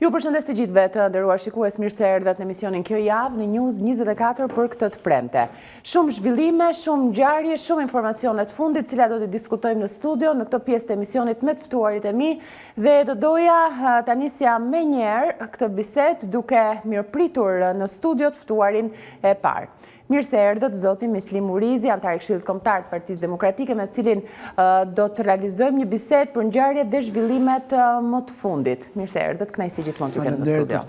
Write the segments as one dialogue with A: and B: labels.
A: Ju përshëndes të gjithëve të nderuar shikues, mirë se erdhët në emisionin Kjo javë në News 24 për këtë të premte. Shumë zhvillime, shumë ngjarje, shumë informacione të fundit, të cilat do të diskutojmë në studio në këtë pjesë të emisionit me të ftuarit e mi, dhe do doja ta nisja me njëherë këtë bisedë duke mirëpritur në studio të ftuarin e parë. Mirë se erdhët zoti Mislim Urizi, antar i Këshillit Kombëtar të Partisë Demokratike, me cilin do të realizojmë një bisedë për ngjarjet dhe zhvillimet më të fundit. Mirë se erdhët, kënaqësi gjithmonë t'ju kem në studio.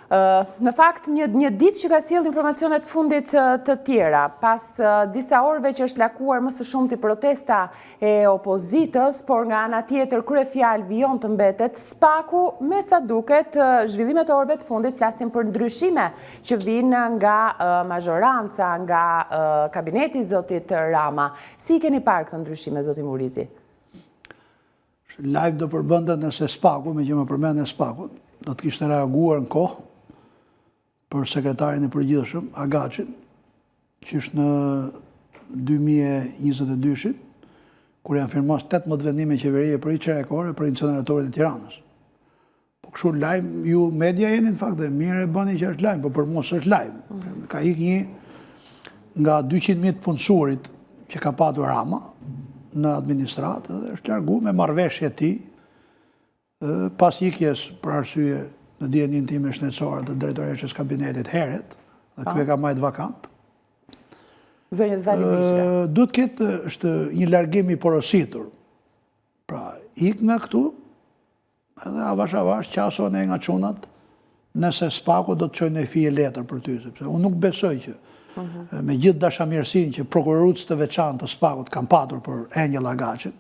A: Në fakt, një ditë që ka sjell informacione të fundit të tjera, pas disa orëve që është lakuar më së shumti protesta e opozitës, por nga ana tjetër kryefjalë vijon të mbetet spaku, me sa duket zhvillimet e orëve të fundit flasin për ndryshime që vijnë nga mazhoranca, nga kabineti i zotit Rama. Si i keni parë këto ndryshime, zoti Murizi?
B: Lajm do përbënte nëse spaku, me që më përmend spakun, do të kishte reaguar në kohë për sekretarin e përgjithshëm, Agaçin, që është në 2022, kur janë firmos 18 vendime qeverie për i qerekore për inceneratorin e Tiranës. Po kështu lajm, ju media jeni në fakt dhe mirë e bëni që është lajm, po për mos është lajm. Ka ik një nga 200.000 punësurit që ka patur Rama në administratë dhe është largu me marrëveshje ti pas ikjes për arsye në dijenin time shëndetësore të drejtoreqës kabinetit heret, dhe kjo e ka majtë vakant. Duhet ketë është një largim i porositur. Pra, ik nga këtu, edhe avash qason e nga qunat, nëse spaku do të qojnë e fije letër për ty, sepse unë nuk besoj që me gjithë dashamirësin që prokurorutës të veçantë të spakut kam patur për Engjëll Agaçin,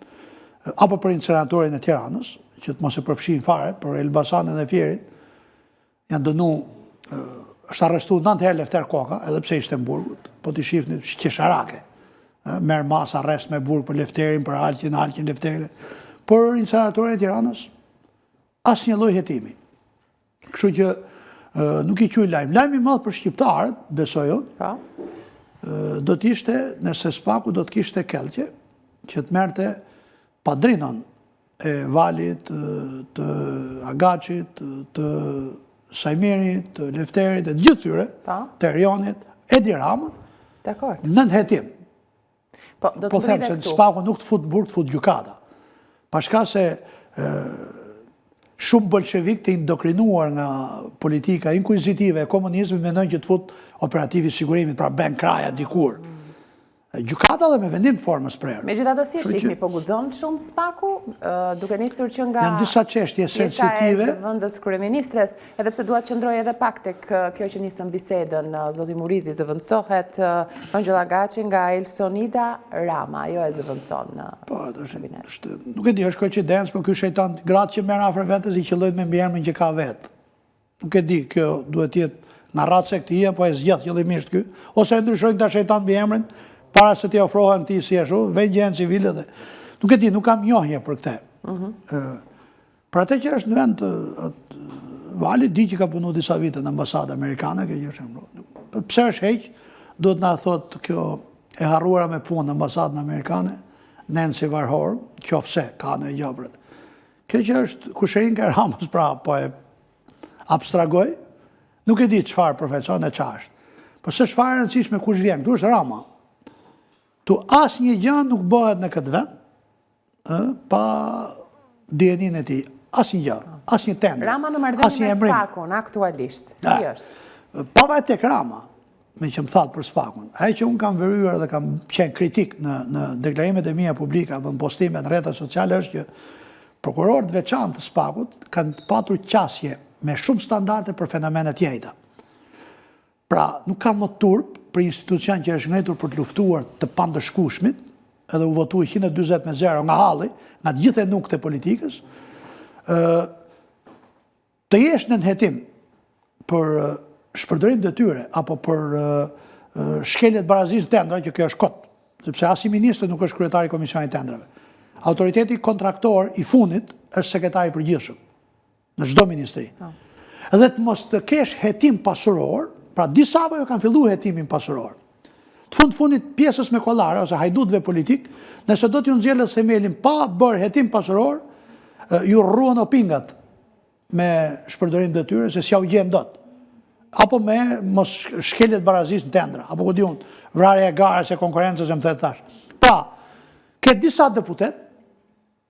B: apo për inceneratorin e Tiranës, që të mos e përfshin fare, për Elbasanën e Fierit, janë dënu, është arrestu 9 herë Lefter Koka, edhe pse ishte në burgut, po t'i shifni qesharake. Merë mas arrest me burg për Lefterin, për Alqin Lefterin. Por inceneratorin e Tiranës, asë një lloj hetimi. Kështu që nuk i quj lajm. Lajmi madh për shqiptarët, besoj unë, do t'ishte, nëse spaku do t'kishte kelqe, që t'merte padrinon e Valit, të Agaçit, të Sajmirit, të Lefterit, të gjithë tyre, të Erionit, Edi Ramën, në nëhetim. Po them se spaku nuk të fut burg, të fut gjykata. Pashka se shumë bolshevik të indokrinuar nga politika inkuizitive e komunizmi mendojnë që të fut operativi sigurimit, pra Ben Kraja dikur. Gjykata dhe me vendim formës prerë.
A: Megjithatë si shihni, po guxon shumë spaku, duke nisur që nga
B: janë disa çështje sensitive
A: e zëvendës kryeministres, edhe pse dua të qëndroj edhe pak tek kjo që nisëm bisedën, zoti Murizi, zëvendësohet Engjëll Agaçi nga Elsonida Rama, ajo e zëvendëson në kabinet.
B: Nuk e di, është koincidencë, por ky shejtan, gratë që merr afër vetes i qellojnë me mbiemrin që ka vet. Nuk e di, kjo duhet të jetë narrat sektie, po e zgjat qëllimisht ky, ose e ndryshojnë këta shejtan mbiemrin para se t'i ofrohen ti si ashtu, vejnë gjenë civile dhe... Nuk e di, nuk kam njohje për këte. Për atë që është në vend Valit, di që ka punu disa vite në ambasadë amerikane, pse është heq, do të nga thot kjo e harruara me punë në ambasadën amerikane, Nancy Varhorn, qofse ka në e gjabret. Kjo që është kusherin ka Ramës, pra, po e abstragoj, nuk e di qëfar profecion e qashtë. Po se qëfar e rëndësishme kush vjen, këtu është Rama. Tu asë një gjanë nuk bëhet në këtë vend, pa djenin e ti. Asë një gjanë, asë një tender.
A: Rama në marrëdhënie me spakun, aktualisht. Si është?
B: Pa vaj tek Rama, me që më thatë për spakun. Aje që unë kam vëryur dhe kam qenë kritik në deklarimet e mija publika, në postimet në rrjetet sociale, është që prokurorët veçantë të spakut kanë patur qasje me shumë standarde për fenomenet jejta. Pra, nuk kam më turp për institucion që është ngritur për të luftuar të pandëshkushmit, edhe u votu 120-0 nga halli, nga të gjithë e nukët e politikës, të jesh në nëhetim për shpërdërim të tyre, apo për shkeljet barazisë tendra, që kjo është kotë, sepse as i ministrë nuk është kryetari Komisionit Tendrave. Autoriteti kontraktor i fundit është sekretari përgjithshëm, në çdo ministri. Edhe të mos të kesh hetim pasuror, pra disave jo kanë fillu hetimin pasuror. Të fundit pjesës me kollare, ose hajdutve politik, nëse do t'ju nxjerrët themelin pa bërë hetim pasuror, ju rruan opingat me shpërdorim të tyre, se s'ja u gjenë dot. Apo me mos shkeljet barazis në tendra, apo ku di unë, vrarja e garës e konkurencës e më thëtë thash. Pra, ke disa deputet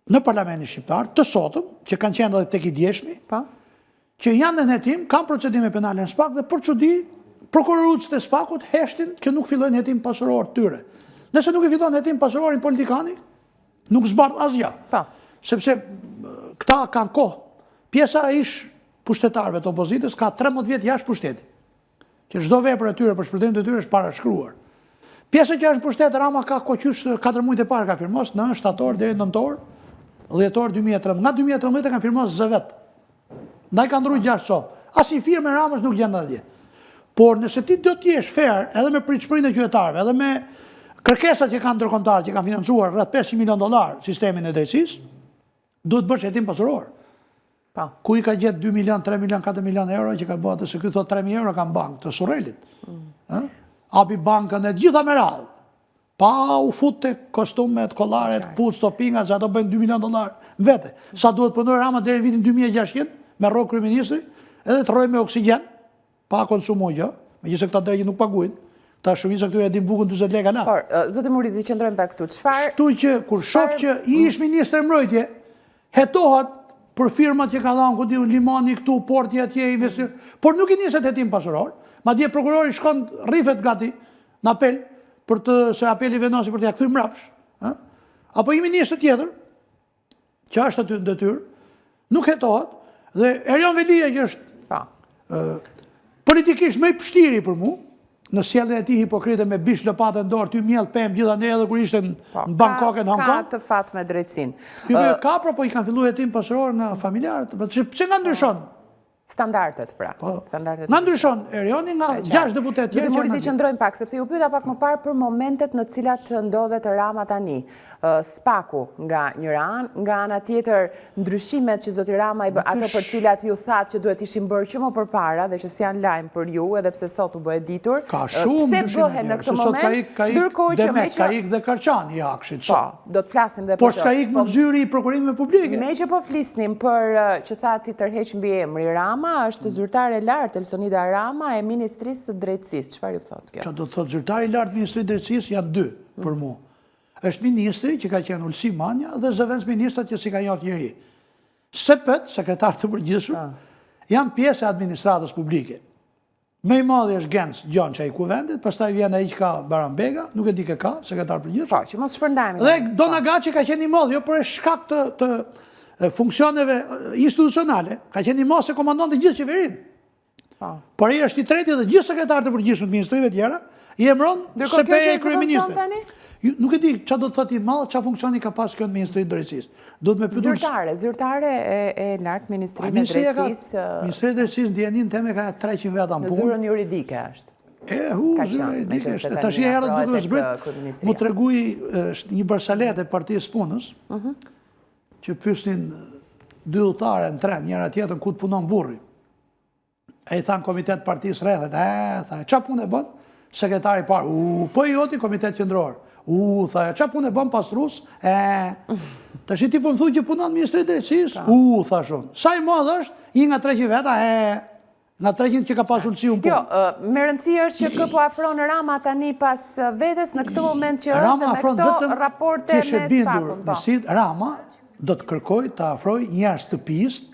B: në Parlamentin Shqiptar, të sotëm, që kanë qenë edhe tek i djeshmi, që janë në hetim, kanë procedime penale në SPAK dhe për çudi, prokurorutës të SPAK-ut heshtin që nuk fillojnë hetim pasuror tyre. Nëse nuk i fillon hetim pasuror në politikani, nuk zbardh asgjë. Sepse këta kanë kohë. Pjesa ish pushtetarëve të opozitës ka 13 vjet jashtë pushtetit. Që çdo vepër e tyre për shpërndim të tyre është parashkruar. Pjesa që është pushtet Rama ka koqysh 4 muaj e parë ka firmos në shtator deri në nëntor, dhjetor 2013. Nga 2013 kanë firmos zëvet. Ndaj kanë ndruar 6 copë. Asnjë firmë e Ramës nuk gjen atje. Por nëse ti do të jesh fair edhe me pritshmërinë e qytetarëve, edhe me kërkesat që kanë ndërkombëtar që kanë financuar rreth $500 milion sistemin e drejtësisë, duhet bësh hetim pasuror. Ku i ka gjetë 2 milion, 3 milion, 4 milion euro që ka bëha të se këtë thot 3.000 euro ka në bankë të Surrelit. Api bankën e gjitha me radhë. Pa u fut të kostumet, kollaret, putë, stopingat, që ato bëjnë $2 milion në vete. Sa duhet punoj Rama deri në vitin 2600 me rrogë kryeministri, edhe të rroj me oksigen, pa konsumu gjë, me gjithse këta drejtë nuk paguin, ta shumica këtu e din bukën 20 lekë na.
A: Por, zoti Murizi, qëndrojmë pak këtu, çfarë?
B: Shtu që kur shoh që i ish ministër mbrojtje, hetohet për firmat që ka dhënë, ku di limani këtu, porti atje, investir, por nuk i niset hetim pasuror, madje prokurori shkon rrifet gati në apel, për të se apeli vendosi për t'ia kthyer mbrapsh, apo i ministër tjetër, që është aty në detyrë, nuk hetohet, dhe Erion Velia që është politikisht më i pështiri për mu, në sjelljen e tij hipokrite me bish lopatën në dorë, ty mjell pemë gjithandej edhe kur ishte në Bangkok e në Hong Kong.
A: Ka të fat me drejtësinë.
B: Ty me kapra, po i kanë filluar hetim pasuror nga familjarët. Pse nga ndryshon?
A: Standardet, pra.
B: Nga ndryshon Erioni nga 6 deputet.
A: Zoti Murizi, qëndrojmë pak, sepse ju pyeta pak më parë për momentet në cilat ndodhet Rama tani. SPAK-u nga njëra anë, nga ana tjetër ndryshimet që zoti Rama i bë, ato për cilat ju thatë që duhet ishin bërë që më përpara dhe që s'janë lajm për ju, edhe pse sot u bëhet ditur.
B: Ka shumë
A: ndryshime në këtë moment, ndërkohë që
B: ka ik dhe Karçani i Akshit.
A: Po, do të flasim dhe për
B: por s'ka ik në zyri i prokurimeve publike.
A: Me që po flisnim për që thati tërheq mbi emri Rama, është zyrtare lartë Elsonida Rama e Ministrisë së Drejtësisë. Çfarë ju thotë kjo?
B: Çfarë do të thotë zyrtari i lartë Ministrisë së Drejtësisë janë 2 për mua. Është ministri që ka qenë Ulsi Manja dhe zëvendës ministrat që si ka njohur njëri. SPT, sekretar të përgjithshëm, janë pjesë e administratës publike. Më i madhi është Genc Gjonça i Kuvendit, pastaj vjen ai që ka Barambega, nuk e di kë ka, sekretar përgjithshëm.
A: Po, që mos shpërndajmë.
B: Dhe Dona Gaçi ka qenë i madh, jo për shkak të funksioneve institucionale, ka qenë i madh se komandon të gjithë qeverinë. Por ai është i tretë dhe gjithë sekretarët e përgjithshëm të ministrive tjera i emëron SPE i kryeministrit. Nuk e di çfarë do të thotë i madh, çfarë funksioni ka pas kjo në Ministrinë e Drejtësisë. Duhet me pyetur
A: zyrtare e lartë Ministrinë e Drejtësisë.
B: Ministria e Drejtësisë ndjenin teme ka 300 veta në punë.
A: Në zyrën juridike është.
B: Zyrën juridike është. Tash herë duhet të zbrit. Mu tregui një barsalet e Partisë Punës, që pyesnin 2 udhëtarë në tren, njëra tjetrën ku të punon burri. Ai than komitet Partisë rrethet, tha, çfarë punë e bën? Sekretari parë, po i joti komitet qendror. Tha, çfarë punë e bën pastrus? Tash ti po më thuaj që punon në Ministrinë e Drejtësisë? Thashun. Sa i madh është? I nga 300 veta, nga 300 që ka pasur si unë punë.
A: Jo, me rëndësi është që kë po afron Rama tani pas vetes në këtë moment që është me këto raporte me SPAK-un.
B: Rama do të kërkoj të afroj njerëz të pistë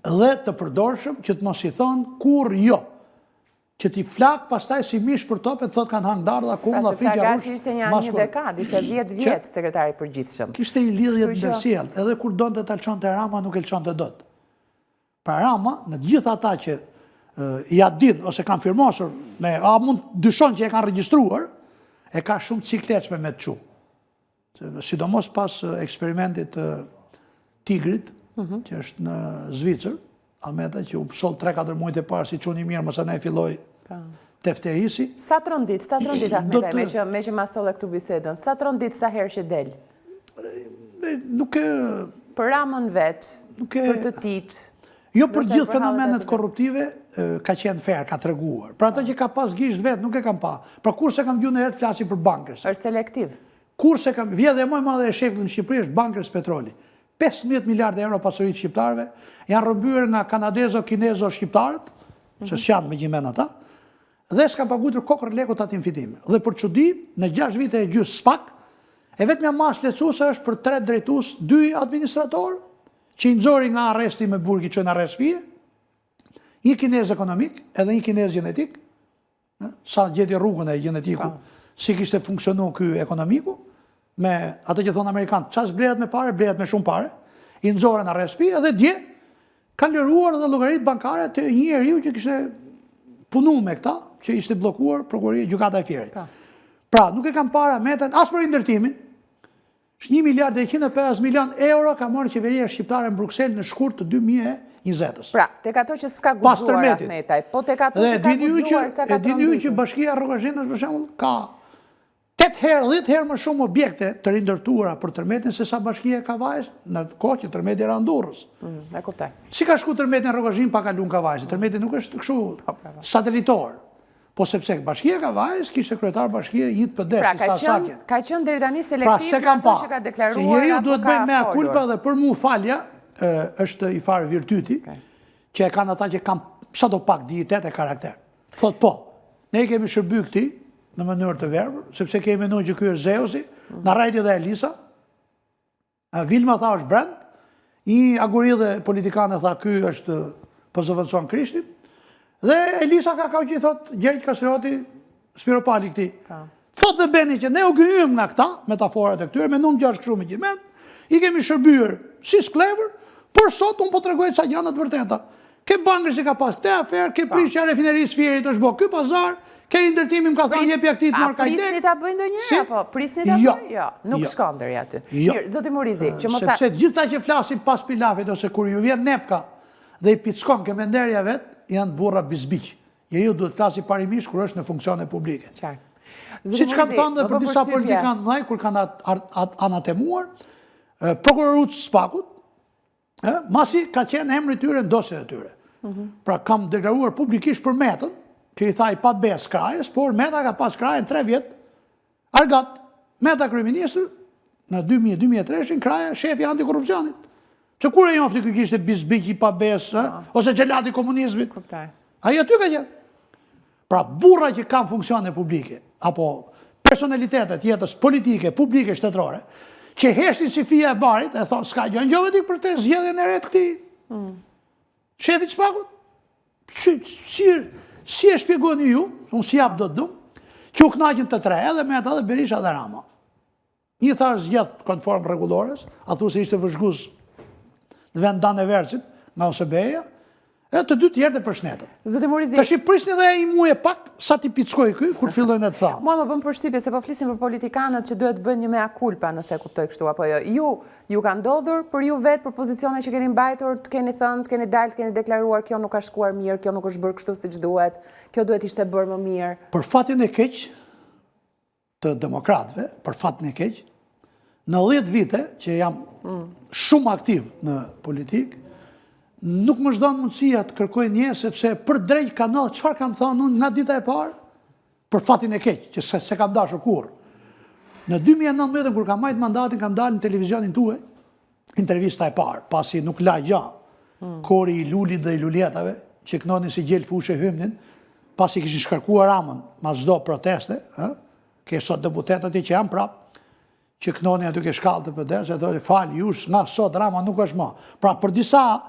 B: dhe të përdorshëm që të mos i thonë kur jo. Që ti flak pastaj si mish për topet, thot kanë hangë dardha, kumlla, figja, rush.
A: Gaçi ishte një dekadë, ishte 10 vjet sekretari i përgjithshëm.
B: Kishte i lidhje të ndërsjellët, edhe kur donte ta lçonte Rama nuk e lçonte dot. Pra Rama, në gjithë ata që ja din ose kanë firmosur me mund dyshon që e kanë regjistruar, e ka shumë cikletshme me të çu. Sidomos pas eksperimentit Tigrit, që është në Zvicër, Almeta që u pësol 3-4 muajt e parë si quni mirë, mësa ne filloj tefterisi.
A: Sa trondit, Ahmeta, me që masole këtu bisedën, sa trondit sa herë që del?
B: Nuk e...
A: Për Ramën vetë, për të titë.
B: Jo për gjithë fenomenet korruptive ka qenë fair, ka treguar. Pra ata që ka pas gisht vetë, nuk e kam pa. Pra kur se kam gju në herë të flasi për bankers.
A: Është selektiv.
B: Kur se kam... Vjedhe e më madhe e shekull në Shqipëri është bankers petroli. 15 miliardë euro pasurit shqiptarëve, janë rrëmbyer nga kanadezo-kinezo-shqiptarët, se s'janë me gjimen ata, dhe s'kan pagutur kokër lekut atin fitime. Dhe për çudi, në 6 vite e gjysë spak, e vetmja mas lecuese është për 3 drejtues, 2 administratorë, që i nxori nga arresti me burg i çojnë arrest shtëpie, një kinez ekonomik, edhe një kinez gjenetik, sa gjeti rrugën e gjenetiku, si kishte funksionu ky ekonomiku, me atë që thonë Amerikanë, ças blehet me pare, blehet me shumë pare, i nxorën në arrest shtëpie, edhe dje kanë liruar edhe llogaritë bankare të një njeriu që kishte punu me këta, që ishte bllokuar prokuroria gjykata e Fierit. Pra, nuk e kanë para meten as për ndërtimin. 1 miliard e 150 milion euro ka marrë qeveria shqiptare në Bruksel në shkurt të 2020-s.
A: Pra, tek ato që s'ka guxuar Ahmetaj, po tek ato që ka guxuar sa ka
B: e dini ju që Bashkia Rrogazhinës për shembull ka 8 herë, 10 herë më shumë objekte të rindërtuara për tërmetin se sa Bashkia e Kavajës në kohë që tërmeti era Durrës.
A: E kuptoj.
B: Si ka shku tërmeti në Rrogazhin pa kaluar Kavajës? Tërmeti nuk është kështu satelitor. Po sepse Bashkia e Kavajës kishte kryetar bashkie Jit PD, si Sasaki.
A: Ka qenë deri tani selektiv ato që ka deklaruar.
B: Njeriu duhet bëjmë mea culpa dhe për mua falja është i farë virtyti që e kanë ata që kanë sadopak dignitet e karakter. Thot po, ne kemi shërby këti në mënyrë të verbër, sepse kemi menuar që ky është Zeusi, na rajti dhe Elisa. Vilma tha është brend, një agoridhe politikane tha ky është po zëvendëson Krishtin. Dhe Elisa ka që i thot Gjergj Kastrioti, Spiropali këti. Thot dhe Beni që ne u gëjëm nga këta, metaforat e këtyre, me nëmë gjash këshu me gjimen, i kemi shërbyer si sklever, por sot unë po të regojt sa janët vërteta. Ke bankër si ka pas këte aferë, ke prishja refinerisë Fierit është bo ky pazar, ke ndërtimi më ka thonë jepi aktit marr kajtek.
A: Prisni ta bëjnë ndonjëherë apo prisni ta bëjnë? Jo, nuk shkon deri aty. Mirë, zoti Murizi, që mos
B: sepse gjithta që flasin pas pilafit ose kur ju vjen nepka dhe i pickon kemenderja vet, janë burra bizbiq. Njeriu duhet flasi parimisht kur është në funksione publike. Siç kanë thënë dhe për disa politikanë mëdhenj kur kanë anatemuar prokurorut Spakut, masi ka qenë emri i tyre në dosjet e tyre. Pra kam deklaruar publikisht për Metën, që i tha i pa bes krajës, por Meta ka pas krajën 3 vjet, argat, Meta kryeministër, në 2000-2003, kraja shefi antikorrupsionit. Që kur e njofti kë kishte bizbik i pa bes, ose gjelati komunizmit, aji aty ka qenë. Pra burra që kanë funksione publike, apo personalitetet jetës politike, publike, shtetërore, që heshtin si fija e barit, e thonë, s'ka gjë në dik për të zgjedhjen e re të këtij. Shefit Spakut? Si e shpjegoni ju, unë si jap do të dum, që u knaqin të tre, edhe Meta dhe Berisha dhe Rama. Një tha zgjedh konform rregullores, a thu se ishte vëzhgues në vend Dan Evercit, nga OSB-ja, e të dy tjerët e përshëndetën.
A: Zoti Murizi.
B: Tash prisni dhe i muaj pak sa ti pickoj ky kur fillojnë të thanë.
A: Mua më bën përshtypje se po flisim për politikanët që duhet bëjnë një mea culpa, nëse e kuptoj kështu apo jo. Ju ka ndodhur për ju vetë për pozicione që keni mbajtur, të keni thënë, të keni dalë, të keni deklaruar kjo nuk ka shkuar mirë, kjo nuk është bërë kështu siç duhet, kjo duhet ishte bërë më mirë.
B: Për fatin e keq të demokratëve, për fatin e keq, në 10 vite që jam shumë aktiv në politikë, nuk më zhdon mundësia të kërkoj një, sepse për drejt kanal, çfarë kam thënë unë nga dita e parë, për fatin e keq, që se kam dashur kurrë. Në 2019, kur kam marrë mandatin, kam dalë në televizionin tuaj, intervista e parë, pasi nuk la kori i Lulit dhe i Lulietave, që knonin si gjel fushë hymnin, pasi kishin shkarkuar Ramën, ma çdo proteste, ke sot deputetët që janë prapë, që knonin aty ke shkallë të PD-s, e thonë fal jush, nga sot Rama nuk është më. Pra për disa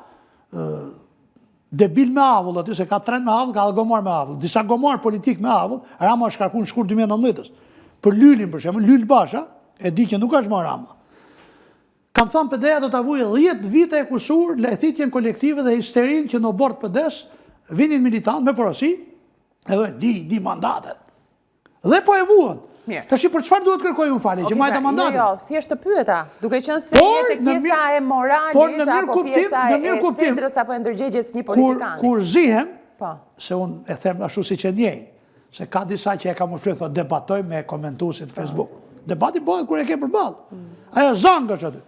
B: debil me avull, aty se ka trend me avull, ka dhe gomar me avull. Disa gomar politik me avull, Rama është shkarku në shkur 2019-s. Për Lylin, për shemë, Lyl Basha, e di që nuk është më Rama. Kam thënë PD-ja do të avujë 10 vite e kusur, lehthitjen kolektive dhe histerin që në bord PD-s vinin militant me porosi, edhe di mandatet. Dhe po e vuën. Tash për çfarë duhet kërkoj unë falje, që majta mandatin?
A: Jo, thjesht të pyeta, duke qenë se jetë pjesa e moralit, apo pjesa e sendrës, apo e ndërgjegjes një politikani.
B: Kur zihem, se unë e them ashtu si që njej, se ka disa që e ka më frithë, debatoj me komentuesit Facebook. Debati bëhet kur e ke përballë. Ajo zangë është aty.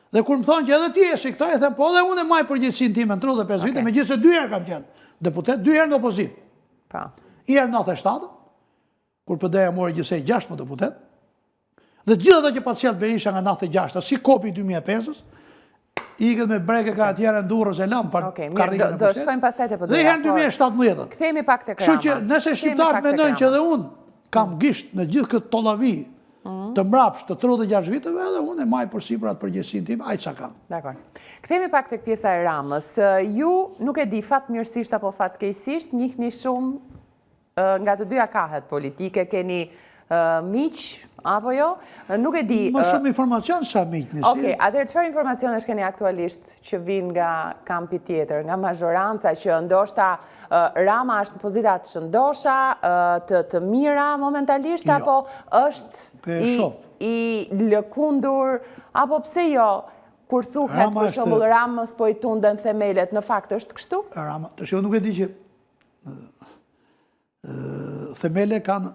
B: Dhe kur më thonë që edhe ti e si këta, e them po edhe unë e maj përgjithësinë time në 35 vite, megjithëse 2 herë kam qenë deputet, 2 herë në opozit. I herë 97, kur PD-ja mori gjithsej 16 deputet, dhe gjithë ata që pa sjellë Berisha nga 96, si kopi 2005-s, ikët me breke ka atjera në Durrës e lam
A: Okej, mirë, do shkojmë pastaj te
B: Dhe herë në 2017.
A: Kthehemi pak tek Rama.
B: Kështu që nëse shqiptarët mendojnë që edhe unë kam gisht në gjithë këtë tollavi të mbrapsht të 36 viteve, edhe unë e maj përsipër atë përgjegjësinë time, aq sa kam.
A: Dakor. Kthehemi pak tek pjesa e Ramës. Ju nuk e di fatmirësisht apo fatkeqësisht njihni shumë nga të dyja kahet politike, keni miq apo jo? Nuk e di.
B: Më shumë informacion sa miq nisi.
A: Okej, atëherë çfarë informacionesh keni aktualisht që vijnë nga kampi tjetër, nga mazhoranca që ndoshta Rama është në pozita të shëndosha, të mira momentalisht,
B: Jo.
A: apo është i lëkundur, apo pse jo? Kur thuhet për shembull Ramës po i tunden themelet, në fakt është kështu?
B: Rama, tash unë nuk e di që themele kanë.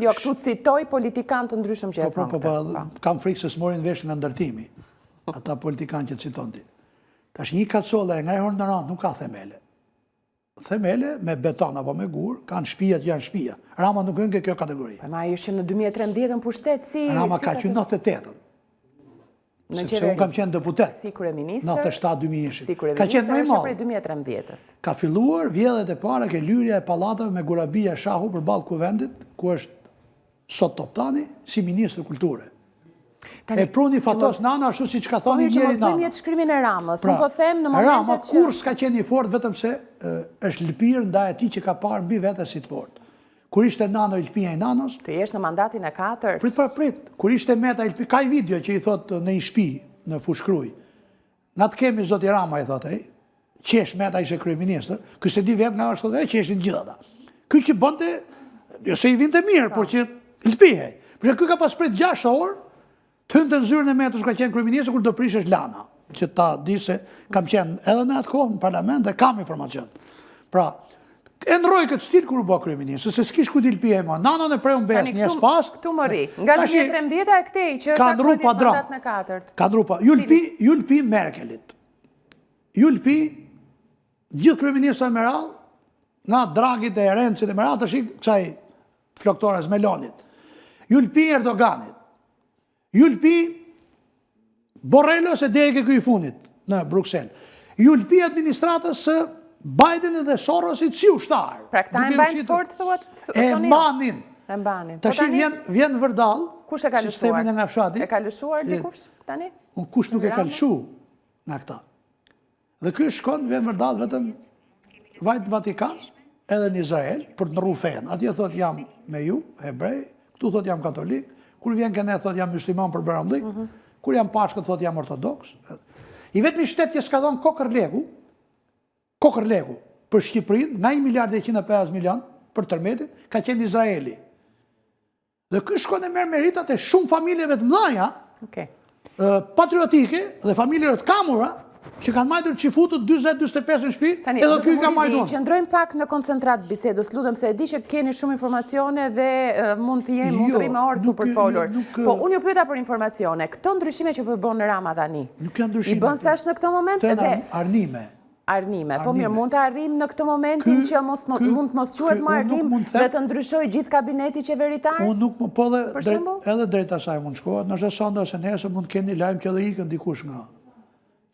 A: Jo, këtu citoj politikanë të ndryshëm që e thonë këtë.
B: Kam frikë se s'morin vesh nga ndërtimi, ata politikanë që citon ti. Tash një kacolle nga herë në radhë nuk ka themele. Themele me beton apo me gur, kanë shtëpia që janë shtëpia. Rama nuk hyn ke kjo kategori.
A: Po ma ishte në 2013 pushtet si...
B: Rama ka qenë 98-ën. Sepse unë kam qenë deputet.
A: Si kryeminist.
B: 97-2000.
A: Si
B: Ka qenë më i madh.
A: prej 2013.
B: Ka filluar vjedhet e para ke lyrja e pallateve me Gurabia Shahu përballë kuvendit, ku është sot Toptani, si ministër kulture. E pruni fatos nana ashtu siç ka thoni njëri
A: nana. Mos bëjmë jetë shkrimin e Ramës. Unë po them në momentet
B: Rama kur s'ka qenë i fortë vetëm se është lëpirë ndaj atij që ka parë mbi vetë si të fortë. Kur ishte nano i lëpia i nanos.
A: Të jesh në mandatin e 4.
B: Prit. Kur ishte meta i lëpia, ka i video që i thot në një shtëpi në Fushkruj. Na të kemi zoti Rama i thot ai. Qesh meta ishte kryeministër, ky se di vetë nga është thotë qeshin gjithë ata. Ky që bënte, jo se i vinte mirë, por që lëpihej. Por ky ka pas prit 6 orë të hynte në zyrën e metës ka qenë kryeministër kur do prishesh lana, që ta di se kam qenë edhe në atë kohë në parlament dhe kam informacion. Pra, e ndroi këtë stil kur u bë kryeministër, se s'kish ku dilpije më. Nanon e preu mbes një spas.
A: Këtu më ri. Nga 2013 e këtej që është aktualisht mandat në 4.
B: Ka ndru pa. Ju lpi Merkelit. Ju lpi gjithë kryeministët e Meral, nga Dragit e Rencit e Meral, tash kësaj floktores Melonit. Ju lpi Erdoganit. Ju lpi Borrello se dege ky i fundit në Bruxelles. Ju lpi administratës së Biden dhe Sorosit si ushtar.
A: Pra këta e mbajnë fort, thuat?
B: E mbanin.
A: E mbanin.
B: Tash vjen vërdall.
A: Kush e ka lëshuar?
B: Nga fshati.
A: E ka lëshuar dikush tani?
B: Kush nuk e ka lëshu nga këta. Dhe ky shkon vjen vërdall vetëm vajt në Vatikan edhe në Izrael për të ndrru fen. Atje thot jam me ju, hebrej, këtu thot jam katolik, kur vjen këne thot jam musliman për beramlik, kur jam pashkët thot jam ortodoks. I vetëmi shtet që s'ka dhënë kokër legu për Shqipërinë, nga 1,150 miliard për tërmetin, ka qenë Izraeli. Dhe ky shkon e merr meritat e shumë familjeve të mëdha, patriotike dhe familjeve të kamura, që kanë majtur qifutët 20-25 në shpi, edhe ky ka majtur.
A: Qëndrojmë pak në koncentrat bisedës, lutem se e di që keni shumë informacione dhe mund të rrimë orë të përfolur. Po, unë ju pyeta për informacione, këto ndryshime që po bën Rama tani, i bën sa është në këto moment?
B: Të janë
A: Arnime. Po mirë, mund të arrim në këtë momentin që mund të mos quhet më arrim dhe të ndryshoj gjithë kabineti qeveritar?
B: Unë nuk, po edhe drejt asaj mund shkohet, nëse sonda ose nesër mund keni lajm që edhe ikën dikush nga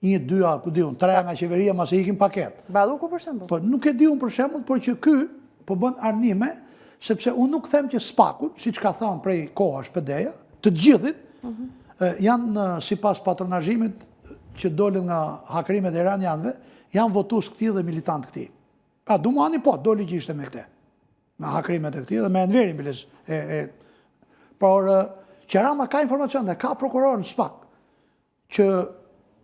B: 1-2 ku diun, 3 nga qeveria mas e ikin paket.
A: Balluku për shembull?
B: Po nuk e di unë për shembull, por që ky po bën arnime, sepse unë nuk them që spakun, siç ka thënë prej kohash PD-ja, të gjithit janë sipas patronazhimit që dolën nga hakrimet e iranianëve, janë votues këtij dhe militant këtij. A Dumani po doli që ishte me këte. Nga hakrimet e këtij dhe me Enverin biles. Por që Rama ka informacion dhe ka prokuror në SPAK që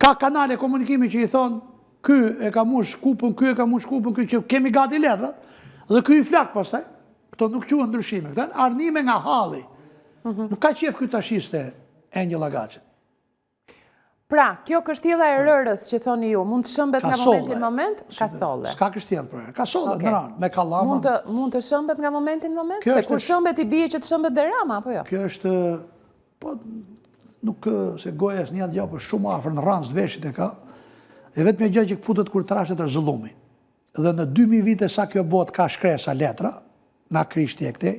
B: ka kanale komunikimi që i thonë ky e ka mush kupën, ky e ka mush kupën, ky që kemi gati letrat, dhe ky i flak pastaj. Këto nuk quhen ndryshime, këto janë arnime nga halli. Nuk ka qef ky tashiste Engjëlla Gaçi.
A: Pra, kjo kështjella e rërës që thoni ju, mund të shëmbet nga momentin moment? Kasolle.
B: S'ka kështjellë për e. Kasolle, në ranë, me Kallama.
A: Mund të shëmbet nga momentin moment? Se kur shëmbet i bie që të shëmbet dhe Rama, apo jo?
B: Kjo është, po, nuk se gojes një atë për shumë afër në ranë së veshit e ka, e vetë me gjë që këputët kur trashet është zëllumi. Dhe në 2000 vite sa kjo bot ka shkresa letra, nga krishti e këtej,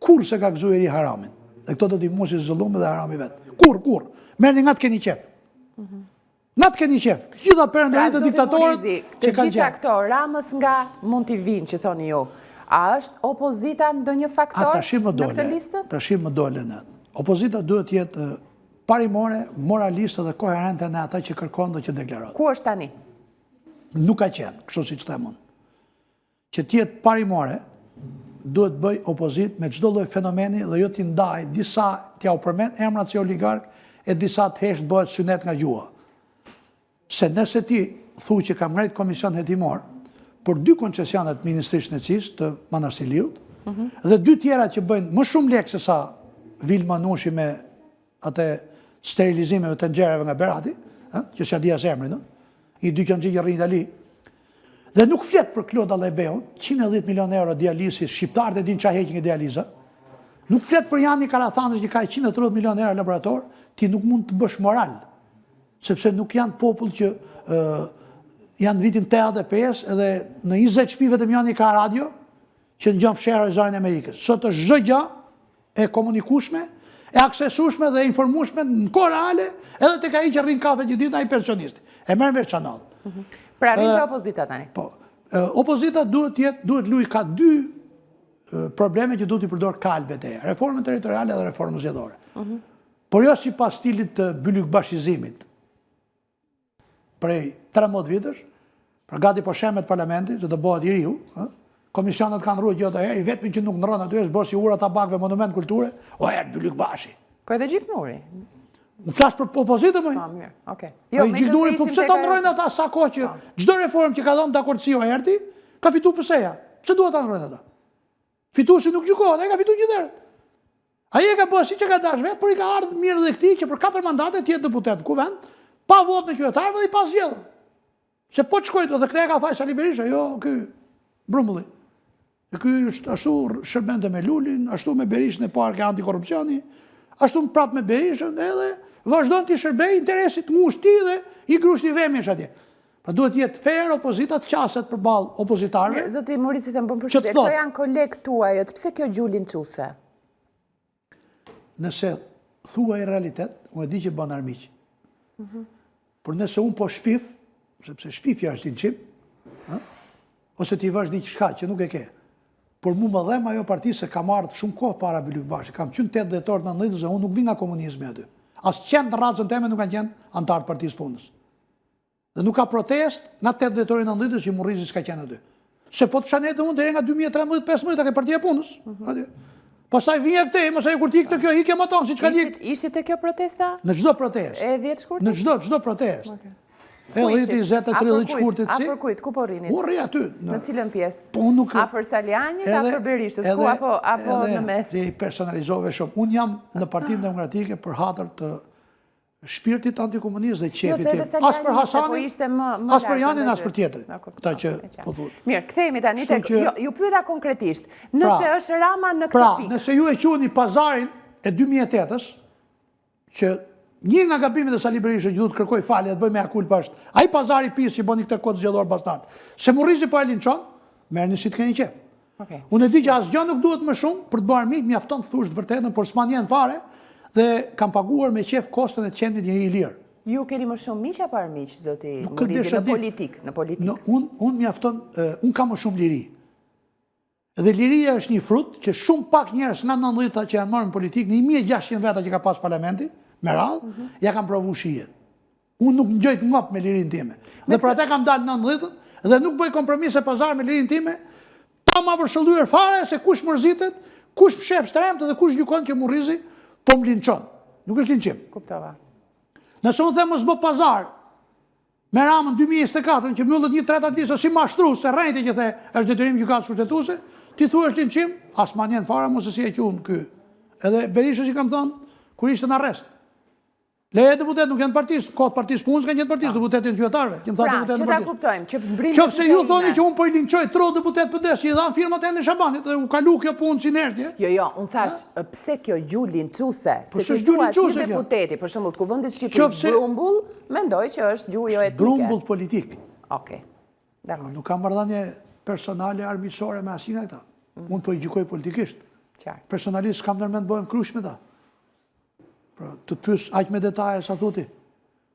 B: kur se ka gëzu i ri haramin. Dhe këto do t'i musi zëllumi dhe harami vetë. Kur. Merni nga të keni qef. Na të keni qef. Gjitha perëndërit të diktatorët që kanë
A: gjitha këto Ramës nga mund t'i vinë që thoni ju. A është opozita ndonjë faktor në këtë listë?
B: Tash më dole në. Opozita duhet jetë parimore, moraliste dhe koherente në ata që kërkon dhe që deklaron.
A: Ku është tani?
B: Nuk ka qenë, kështu si që themon. Që tjetë parimore, duhet bëj opozit me çdo lloj fenomeni dhe jo t'i ndaj disa t'ja u përmend emrat si oligark e disa t'hesht bëhet synet nga gjua. Se nëse ti thu që kam ngrit komision hetimor për 2 koncesionet Ministrisë Shëndetësisë të Manastiliut dhe 2 tjera që bëjnë më shumë lekë se sa Vilma Nushi me atë sterilizimeve të nxjerrave nga Berati, që s'ja dia emrin, i dyqanxhi rrin Itali. Dhe nuk flet për Klod Allajbeun, 110 milion euro dialisis, shqiptarët e din çfarë heqin nga dializa. Nuk flet për Jani Karathanës që ka 130 milion euro laborator, ti nuk mund të bësh moral, sepse nuk janë popull që janë vitin 85 edhe në 20 shtëpi vetëm Jani ka radio që ngjan fsherë e zonën e Amerikës. Sot është çdo gjë e komunikueshme, e aksesueshme dhe informueshme në kohë reale, edhe tek ai që rrin kafe gjithë ditën ai pensionisti. E merr veç çanall.
A: Pra rritë opozita tani.
B: Po. Opozita duhet luaj ka 2 probleme që duhet i përdor kalbet e reformën territoriale dhe reformën zgjedhore. Por jo sipas stilit të bylykbashizimit. Prej 13 vitësh, pra gati po shemet parlamenti, që do bëhet i riu, komisionet kanë rrugë gjithë herë, i vetmi që nuk ndron aty është bosi ura tabakve monument kulture, o herë Bylykbashi.
A: Po edhe Gjiknuri.
B: Në flasë për opozitën, më?
A: Po, mirë, okej.
B: Jo, Gjiknuri, po pse ta ndrojnë ata sa kohë që çdo reformë që ka dhënë dakordsi o herti, ka fitu pëseja. Pse duhet ta ndrojnë ata? Fituesi nuk gjykohet, ai ka fitu gjithë herët. Ai e ka bërë si që ka dash vetë, por i ka ardhur mirë dhe këtij që për 4 mandate të jetë deputet në kuvend, pa votë në qytetarëve dhe i pa zgjedhur. Se po të shkojtë, dhe këtë e ka thaj Sali Berisha, jo ky Brumbulli. E ky është ashtu shërbente me Lulin, ashtu me Berishën e parë ke antikorrupsioni, ashtu prapë me Berishën, edhe vazhdon të shërbej interesit ngushti dhe i grushti vemi është atje. Pa duhet jetë fair opozita të qaset përballë opozitarëve.
A: Zoti Morisi se më bën përshtypje, këto janë kolegë tuaj, pse kjo gjulin çuse?
B: Nëse thuaj realitet, unë e di që bën armiq. Por nëse unë po shpif, sepse shpifja është inqim, ose ti vash diçka që nuk e ke. Por mu më dhem ajo parti se kam ardhë shumë kohë para Bylykbashit, kam qenë 8 dhjetor 90 dhe unë nuk vi nga komunizmi aty. As qenë të racën teme nuk kanë qenë antarë partisë punës. Dhe nuk ka protest nga 8 dhjetorin 90 që Morisi s'ka qenë aty. Se po të shanet unë deri nga 2013-15 ke partia punës. Pastaj vije këte, mësaj kur ti këtë kjo hike më tonë, si që ka dik.
A: Ishit e kjo protesta?
B: Në gjdo protest.
A: E 10 shkurtit?
B: Në gjdo protest. E 10, 20, 30 shkurtit si.
A: Afër kujt, ku po rinit?
B: Unë rri aty.
A: Në cilën pjesë?
B: Po unë nuk...
A: Afër Saljanit, afër Berishës, ku apo në mes?
B: Edhe i personalizove shumë. Unë jam në Partinë Demokratike për hatër të shpirtit antikomunist dhe qepit tim. As për Hasanin, as për Janin, as për tjetërin. Këta që po thuhet.
A: Mirë, kthehemi tani tek ju pyeta konkretisht. Nëse është Rama në këtë pikë.
B: Nëse ju e quheni pazarin e 2008-s, që një nga gabimet e Sali Berishës që duhet kërkoj falje dhe bëj me akulpa është ai pazari pisë që bëni këtë kod zgjedhor bastard. Se Morisi po e linçon, merrni si të keni qef. Unë e di që asgjë nuk duhet më shumë për të bërë armik, mjafton të thush të vërtetën, por s'man janë fare dhe kam paguar me qef kostën e të qenit njëri i lirë.
A: Ju keni më shumë miq apo armiq, zoti Morisi, në politikë? Në politikë.
B: Unë mjafton, unë kam më shumë liri. Dhe liria është një frut që shumë pak njerëz nga 90-ta që janë marrë në politikë, në 1600 veta që ka pas parlamenti, me radhë, ja kam provu shijen. Unë nuk ngjoj ngop me lirin time. Dhe për atë kam dalë në 90-tën dhe nuk bëj kompromise pazar me lirin time, pa ma vërshëllyer fare se kush mërzitet, kush pshef shtremt dhe kush gjykon që Morisi po më linçon. Nuk është linçim.
A: Kuptova.
B: Nëse unë them mos bë pazar me Ramën 2024 që mbyllet një tretat vite si mashtrues se rrejti që the është detyrim gjykatës kushtetuese, ti thua është linçim, as ma njen fare mos e si e qunë ky. Edhe Berisha që kam thënë kur ishte në arrest. Leje deputet nuk janë partisë, kohët partisë punës kanë qenë partisë, deputetin qytetarëve.
A: Pra, që ta kuptojmë, që mbrim.
B: Qofse ju thoni që unë po i linçoj 3 deputet për des, i dhan firmat e në Shabanit dhe u kalu kjo punë si nertje.
A: Jo, unë thash, pse kjo gjuhë linçuese? Se ti thua një deputeti, për shembull, të Kuvendit Shqipërisë Brumbull, mendoj që është gjuhë jo etike.
B: Brumbull politik.
A: Okej. Dakor.
B: Nuk kam marrëdhënie personale armiqësore me asnjë nga ata. Unë po i gjykoj politikisht.
A: Qartë.
B: Personalisht kam ndërmend bëhem krysh me ta. Pra, të pyes aq me detaje sa thoti.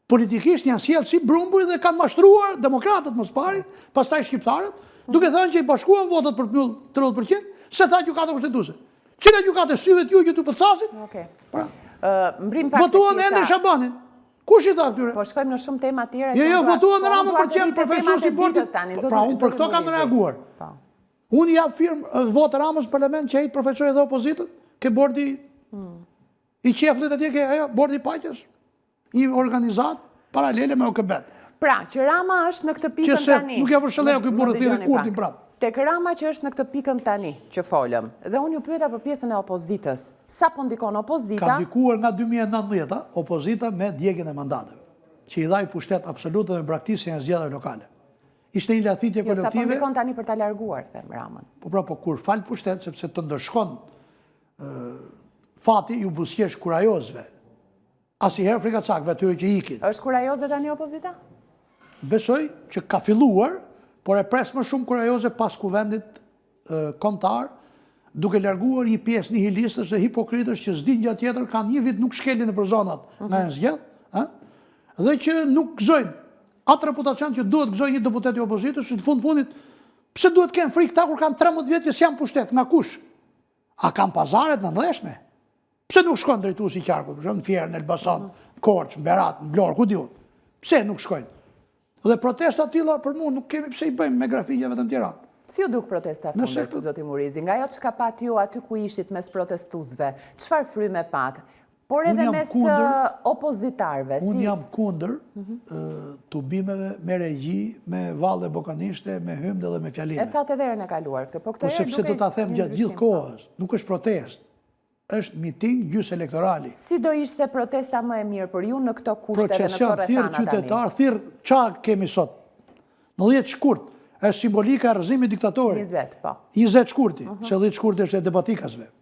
B: politikisht janë sjellë si brumburi dhe kanë mashtruar demokratët mos pari, pastaj shqiptarët, duke thënë që i bashkuan votat për 30%, se tha gjykata kushtetuese. Cila gjykatë syvet ju që tu pëlcasit?
A: Okej.
B: Pra,
A: Mbrim pak.
B: votuan Ender Shabanin. Kush i tha këtyre?
A: Po shkojmë në shumë tema tjera.
B: Jo, votuan Ramën për qenë profesor si bordit. Pra, unë për këto kam reaguar. Unë jap firmë votë Ramës në parlament që ai profesorë dhe opozitën, ke bordi i qeflit atje, ke ajo bordi i paqes, i organizat paralele me OKB-t.
A: Pra, që Rama është në këtë pikën
B: Që se
A: tani.
B: nuk ja vërshëllea ky burrë thirrë kurtin prap.
A: Tek Rama që është në këtë pikën tani që folëm. Dhe unë ju pyeta për pjesën e opozitës. Sa po ndikon opozita?
B: Ka ndikuar nga 2019 opozita me djegjen e mandateve, që i dhaj pushtet absolut dhe me braktisjen e zgjedhjeve lokale. Ishte një lathitje
A: Jo, sa po
B: kolektive.
A: ndikon tani për ta larguar, them Ramën.
B: Po kur fal pushtet, sepse të ndëshkon fati ju busqesh kurajozve. Asiherë frikacakve atyre që ikin.
A: Është kurajoze tani opozita?
B: Besoj që ka filluar, por e pres më shumë kurajoze pas kuvendit kombëtar, duke larguar një pjesë nihilistësh dhe hipokritësh që s'din gjë tjetër, kanë një vit nuk shkelin nëpër zonat nga janë zgjedh, dhe që nuk gëzojnë atë reputacion që duhet gëzojnë një deputet i opozitës, që të fundit, pse duhet kenë frikë ta kur kanë 13 vjet që s'janë pushtet, nga kush? A kanë pazaret në ndeshme? Pse nuk shkojnë drejtuesi i qarkut, për shembull në Fier, në Elbasan, në Korçë, në Berat, në Vlorë, ku diun? Pse nuk shkojnë? Dhe protesta tilla për mua nuk kemi pse i bëjmë me grafikje vetëm Tiranë.
A: Si ju duk protesta fundet, zoti Murizi? Nga jo çka pat ju aty ku ishit mes protestuesve, çfarë fryme pat? Por edhe mes opozitarve.
B: Unë jam kundër tubimeve me regji, me valle bokanishte, me hymne dhe me fjalime.
A: E thatë edhe herën e kaluar këtë, po këtë herë
B: sepse do ta them gjatë gjithë kohës, nuk është protestë, është miting gjys elektorali.
A: Si do ishte protesta më e mirë për ju në këto kushte dhe në këto rrethana tani?
B: Procesion, thirr qytetar, thirr çfarë kemi sot? Në 10 shkurt, është simbolika e rrëzimit diktatorit.
A: 20, po.
B: 20 shkurti, se 10 shkurti është e debatikasve.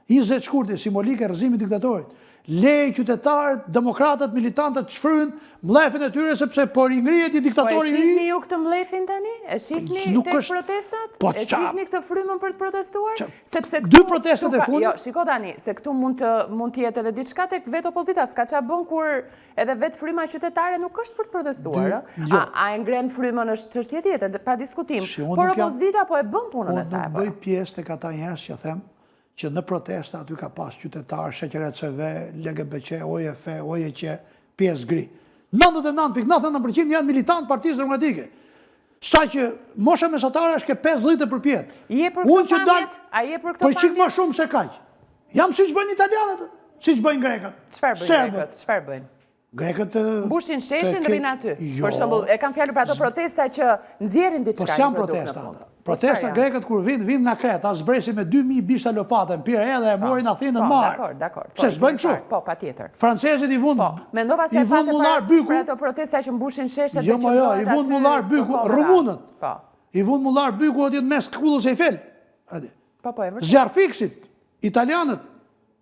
B: 20 shkurti, simbolika e rrëzimit diktatorit. Lej qytetarët, demokratët, militantët shfryjnë mlefin e tyre sepse po ringrihet i diktatori i ri.
A: Po e shihni ju këtë mlefin tani? E shihni tek protestat? E shihni këtë frymën për të protestuar? Sepse
B: dy protestat e fundit.
A: Jo, shiko tani, se këtu mund të jetë edhe diçka tek vetë opozita, s'ka ç'a bën kur edhe vetë fryma qytetare nuk është për të protestuar, a e ngren frymën është çështje tjetër, pa diskutim. Por opozita po e bën punën e saj.
B: Unë bëj pjesë tek ata njerëz që them që në protesta aty ka pas qytetar, SHQRCV, LGBQ, OJF, OJQ, pjesë gri. 99.99% janë militant Partisë Demokratike. Sa që mosha mesatare është ke 50 përpjet.
A: Je për këto pamjet? A je për këto pamjet?
B: Për qik më shumë se kaq. Jam si që bëjnë italianët, si që bëjnë grekat.
A: Çfarë bëjnë grekat? Çfarë bëjnë?
B: Grekët
A: mbushin sheshin rinë aty. Për shembull, e kam fjalur për ato protesta që nxjerrin diçka.
B: Po janë protesta ata. Protesta grekët kur vinë nga Kreta, zbresin me 2000 bishta lopate në pirë edhe e morin Athinën në marë.
A: Dakor.
B: Pse s'bëjnë kështu?
A: Po, patjetër.
B: Francezët i vunë.
A: Mendova se fatë parasysh për ato protesta që mbushin sheshet.
B: Jo, i vunë mullar byku, rumunët. I vunë mullar byku atje mes kullës e Eiffel.
A: Po, e vërtet.
B: Zjarr fiksit, italianët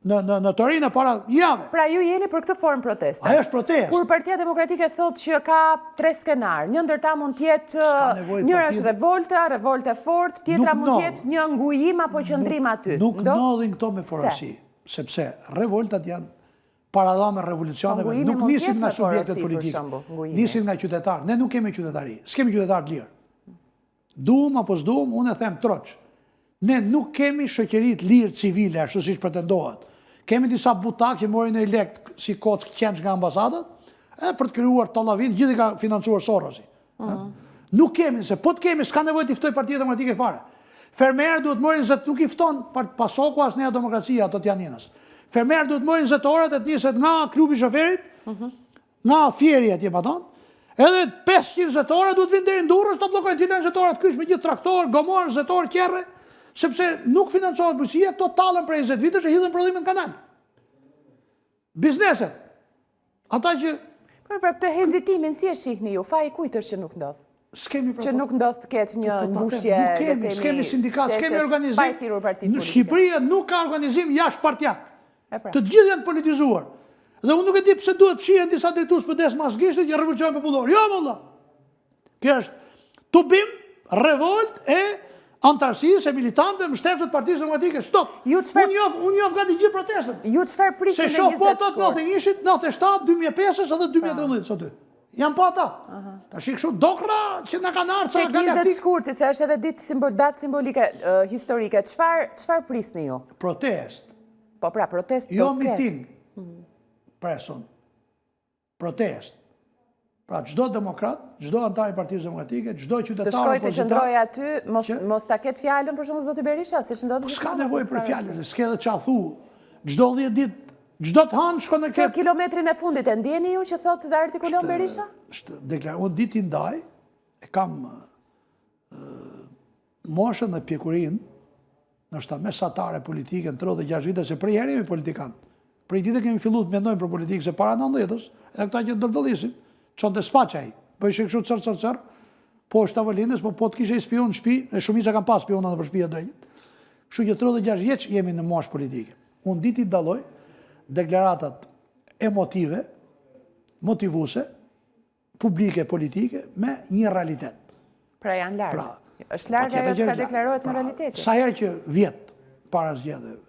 B: në Torinë para jave.
A: Pra ju jeni për këtë formë proteste.
B: Ajo është protestë.
A: Kur Partia Demokratike thotë që ka 3 skenar, një ndër ta mund të jetë njëra është revolte fort, tjetra mund të jetë një ngujim apo qëndrim aty.
B: Nuk ndodhin këto me porosi, sepse revoltat janë paradhame revolucioneve, nuk nisin nga subjektet politike, nisin nga qytetarë. Ne nuk kemi qytetari, s'kemi qytetarë të lirë. Duhum apo s'duhum, unë e them troç. Ne nuk kemi shoqërit lirë civile, ashtu siç pretendohet. Kemi disa butak që morin e lekt si kock qenç nga ambasadat, për të krijuar tallavin, gjithë ka financuar Sorosi. Nuk kemi, se po të kemi, s'ka nevojë të ftoj Partia Demokratike fare. Fermerët duhet morin nuk i fton Pasoku as Nea Demokracia, ato të Janinës. Fermerët duhet morin 20 orët e të niset nga klubi i shoferit, nga fieri atje paton, edhe 500 orë duhet vinë deri në Durrës, të bllokojnë ti lënë 20 orë kyç me gjithë traktor, gomor, 20 orë qerre. Sepse nuk financohet bujësia, këto talën prej 20 vitesh e hidhen prodhimin në kanal. Bizneset. Ata që...
A: Për këtë hezitimin, si e shihni ju, faji kujt është që nuk ndodh?
B: S'kemi
A: që nuk ndodh të ketë një mbushje,
B: s'kemi sindikat, s'kemi organizim.
A: Pa i thirrur partitë politike.
B: Në Shqipëria nuk ka organizim jashtë-partijak. Të gjithë janë politizuar. Dhe unë nuk e di pse duhet të shihen disa drejtues për des mazgishtit një revolucion popullor. Jo, valla. Kjo është tubim, revolt e antarësisë e militantëve, mbështetësve të Partisë Demokratike. Stop. Unë jof gati gjithë protestët.
A: Ju çfarë prisni
B: Se shoh po tot 91, 97, 2005 edhe 2013 sot. Jam pa ata. Tash kështu dokra që na kanë ardhur sa galaktik.
A: 20 shkurtit, se është edhe datë simbolike historike. Çfarë prisni ju?
B: Protest.
A: Po pra, protest.
B: Jo miting. Preson. Protest. Pra çdo demokrat, çdo antar i Partisë Demokratike, çdo qytetar
A: të shkojë të qëndrojë aty, mos ta ketë fjalën për shembull zoti Berisha, siç ndodhi gjithmonë.
B: S'ka nevojë për fjalë, s'ke edhe ç'a thu. Çdo 10 ditë, çdo të hanë shkon në
A: këtë kilometrin e fundit e ndjeni ju që thotë të artikulon Berisha?
B: Unë ditë ndaj e kam moshën dhe pjekurinë, nështë mesatare politike në 36 vite, se prej herë jemi politikanë. Prej ditë kemi fillu të mendojmë për politikë, se para 90-ës, edhe këta që dërdëllisin, qonë të spaqaj, po ishe kështu cërë, po është tavolinës, po të kishe i spion në shpi, e shumica kam pas spionat për shpi e drejt. Kështu që 36 vjeç jemi në moshë politike. Unë ditë i daloj deklaratat emotive, motivuse, publike, politike, me një realitet.
A: Pra janë largë. Është largë ajo që ka deklarohet në realitetin.
B: Sa herë që vjetë para zgjedhjeve,